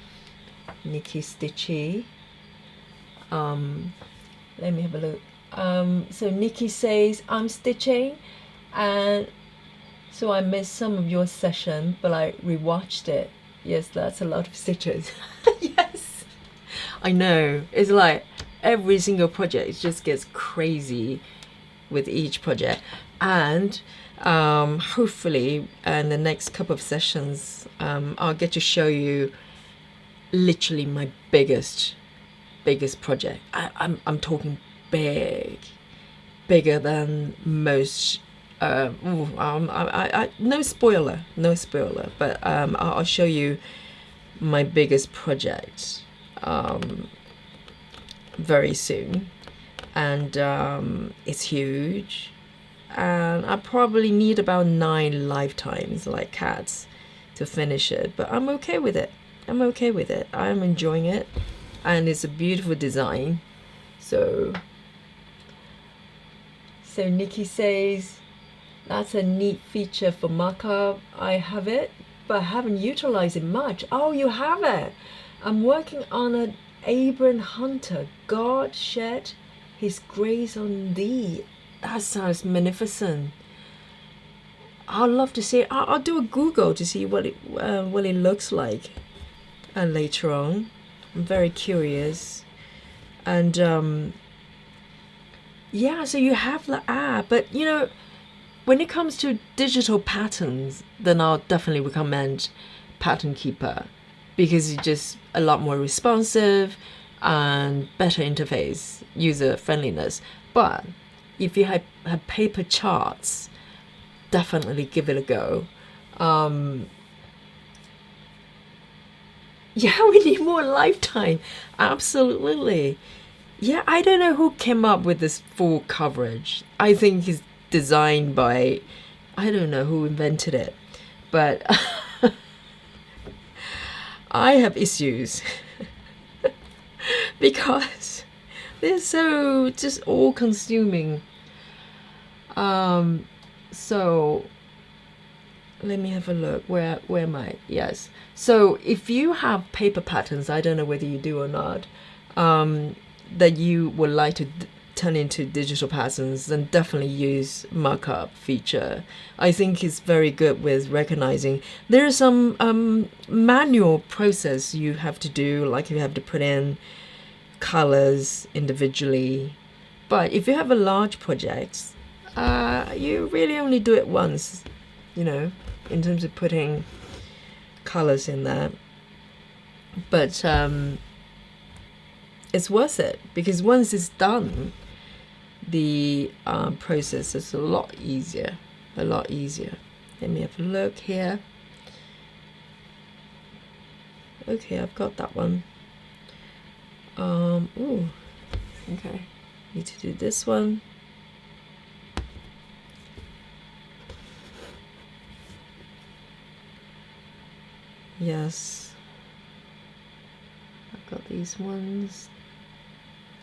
A: Nikki Stitchy. Let me have a look. So Nikki says, I'm stitching, and so I missed some of your session, but I rewatched it. Yes, that's a lot of stitches. Yes, I know. It's like every single project just gets crazy with each project. And hopefully in the next couple of sessions, I'll get to show you literally my biggest project. I'm talking bigger than most. No spoiler, but I'll show you my biggest project very soon, and it's huge, and I probably need about 9 lifetimes like cats to finish it, but I'm okay with it. I'm enjoying it, and it's a beautiful design. So Nikki says, that's a neat feature for markup. I have it, but I haven't utilized it much. Oh, you have it. I'm working on an Abraham Hunter. God shed his grace on thee. That sounds magnificent. I'd love to see it. I'll do a Google to see what it looks like later on. I'm very curious. And yeah, so you have the app, but you know, when it comes to digital patterns, then I'll definitely recommend Pattern Keeper, because it's just a lot more responsive and better interface, user friendliness. But if you have paper charts, definitely give it a go. Yeah, we need more lifetime. Absolutely. Yeah, I don't know who came up with this full coverage. I think it's designed by, I don't know who invented it, but I have issues because they're so just all consuming. So let me have a look. Where am I? Yes. So if you have paper patterns, I don't know whether you do or not, that you would like to turn into digital patterns, then definitely use markup feature. I think it's very good with recognizing there is some manual process you have to do, like you have to put in colors individually. But if you have a large project, you really only do it once, you know, in terms of putting colors in there. But it's worth it, because once it's done, the process is a lot easier. Let me have a look here. Okay, I've got that one. Ooh, okay, need to do this one. Yes, I've got these ones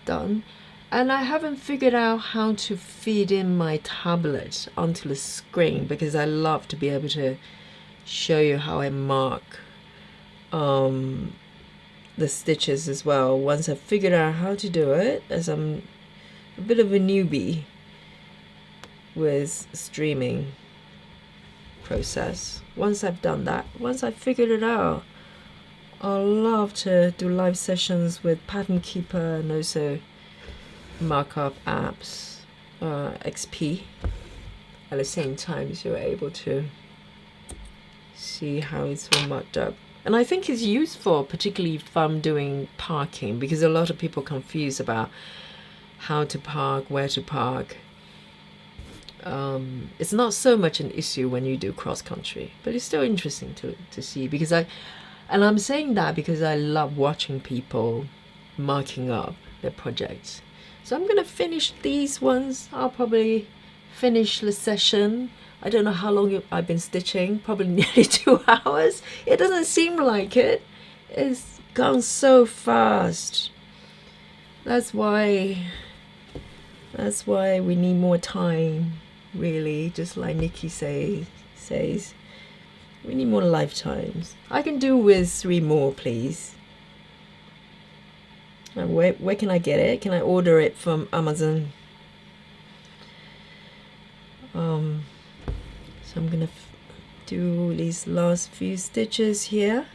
A: done, and I haven't figured out how to feed in my tablet onto the screen, because I love to be able to show you how I mark the stitches as well. Once I've figured out how to do it, as I'm a bit of a newbie with streaming process, once I've done that, once I've figured it out, I'll love to do live sessions with Pattern Keeper and also markup apps, XP, at the same time, so you're able to see how it's all marked up. And I think it's useful, particularly if I'm doing parking, because a lot of people confuse about how to park, where to park. It's not so much an issue when you do cross country, but it's still interesting to see, because I'm saying that because I love watching people marking up their projects. So I'm gonna finish these ones. I'll probably finish the session. I don't know how long I've been stitching, probably nearly 2 hours. It doesn't seem like it. It's gone so fast. That's why we need more time, really, just like Nikki says. We need more lifetimes. I can do with 3 more, please. And where can I get it? Can I order it from Amazon? So I'm gonna do these last few stitches here.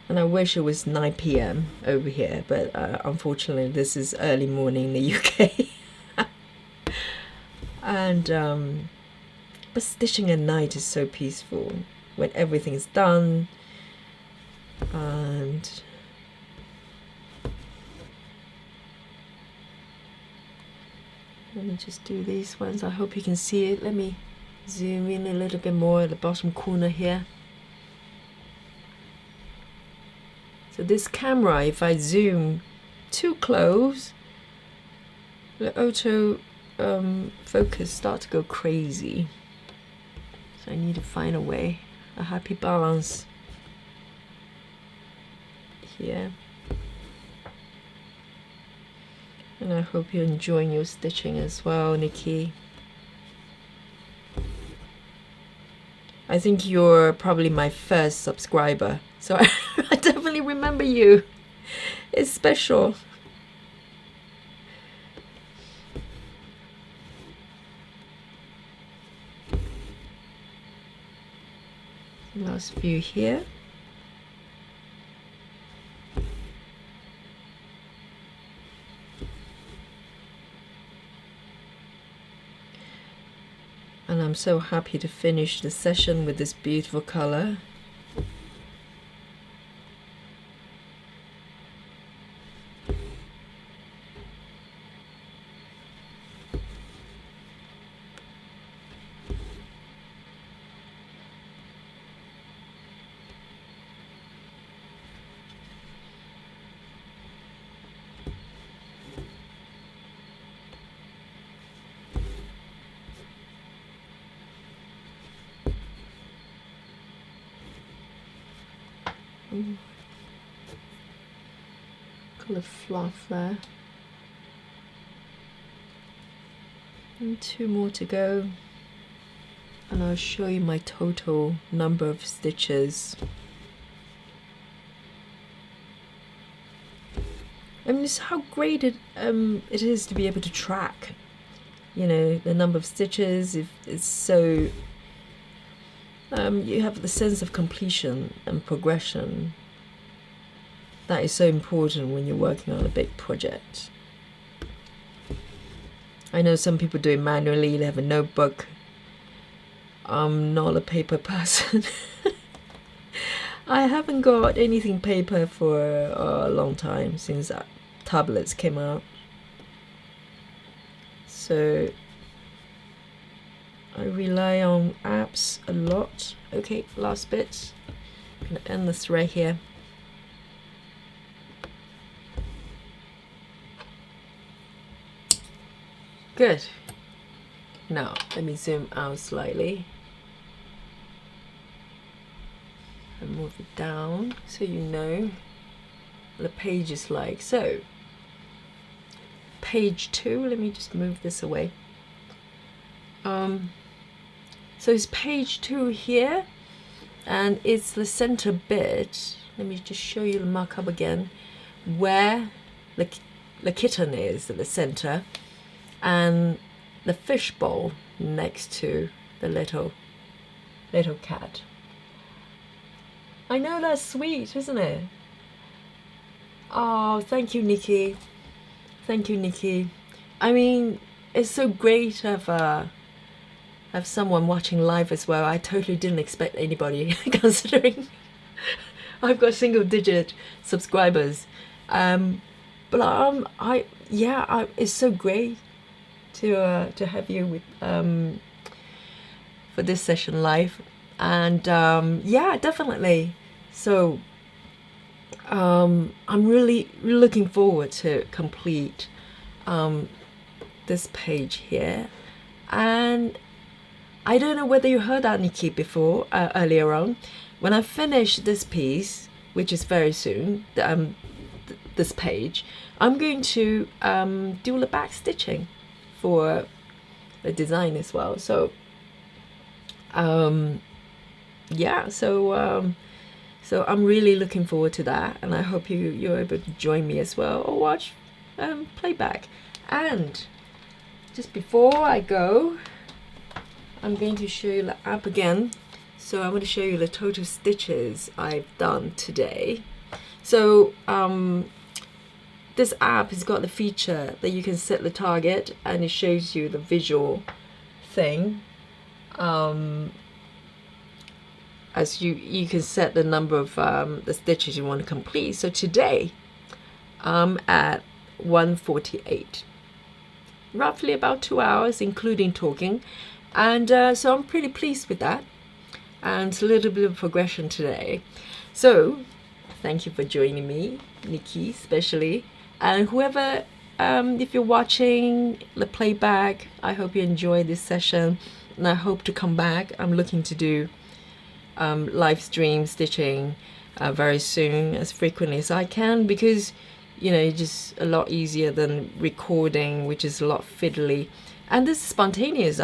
A: And I wish it was 9 p.m. over here, but unfortunately this is early morning in the UK. And but stitching at night is so peaceful when everything's done. And let me just do these ones. I hope you can see it. Let me zoom in a little bit more at the bottom corner here. So this camera, if I zoom too close, the auto focus starts to go crazy. So I need to find a happy balance here. And I hope you're enjoying your stitching as well, Nikki. I think you're probably my first subscriber, so I definitely remember you. It's special. Last few here. And I'm so happy to finish the session with this beautiful color. Colour fluff there. And 2 more to go. And I'll show you my total number of stitches. I mean, it's how great it is to be able to track, you know, the number of stitches. If it's so, you have the sense of completion and progression. That is so important when you're working on a big project. I know some people do it manually, they have a notebook. I'm not a paper person. I haven't got anything paper for a long time, since tablets came out. So I rely on apps a lot. Okay, last bit. I'm gonna end the thread here. Good. Now let me zoom out slightly and move it down so you know what the page is like. So page 2, let me just move this away. So it's page 2 here, and it's the center bit. Let me just show you the markup again, where the kitten is at the center, and the fishbowl next to the little cat. I know, that's sweet, isn't it? Oh, thank you, Nikki. Thank you, Nikki. I mean, it's so great to have someone watching live as well. I totally didn't expect anybody, considering I've got single-digit subscribers. But it's so great to have you with for this session live, and yeah, definitely. So I'm really looking forward to complete this page here. And I don't know whether you heard that, Nikki, before, earlier on. When I finish this piece, which is very soon, this page, I'm going to do the back stitching for the design as well. So yeah, so I'm really looking forward to that, and I hope you're able to join me as well, or watch playback. And just before I go, I'm going to show you the app again. So I'm going to show you the total stitches I've done today. So this app has got the feature that you can set the target, and it shows you the visual thing. As you can set the number of the stitches you want to complete. So today I'm at 148, roughly about 2 hours including talking, and so I'm pretty pleased with that, and it's a little bit of progression today. So thank you for joining me, Nikki especially, and whoever, if you're watching the playback, I hope you enjoy this session, and I hope to come back. I'm looking to do live stream stitching very soon, as frequently as I can, because you know, it's just a lot easier than recording, which is a lot fiddly, and this is spontaneous.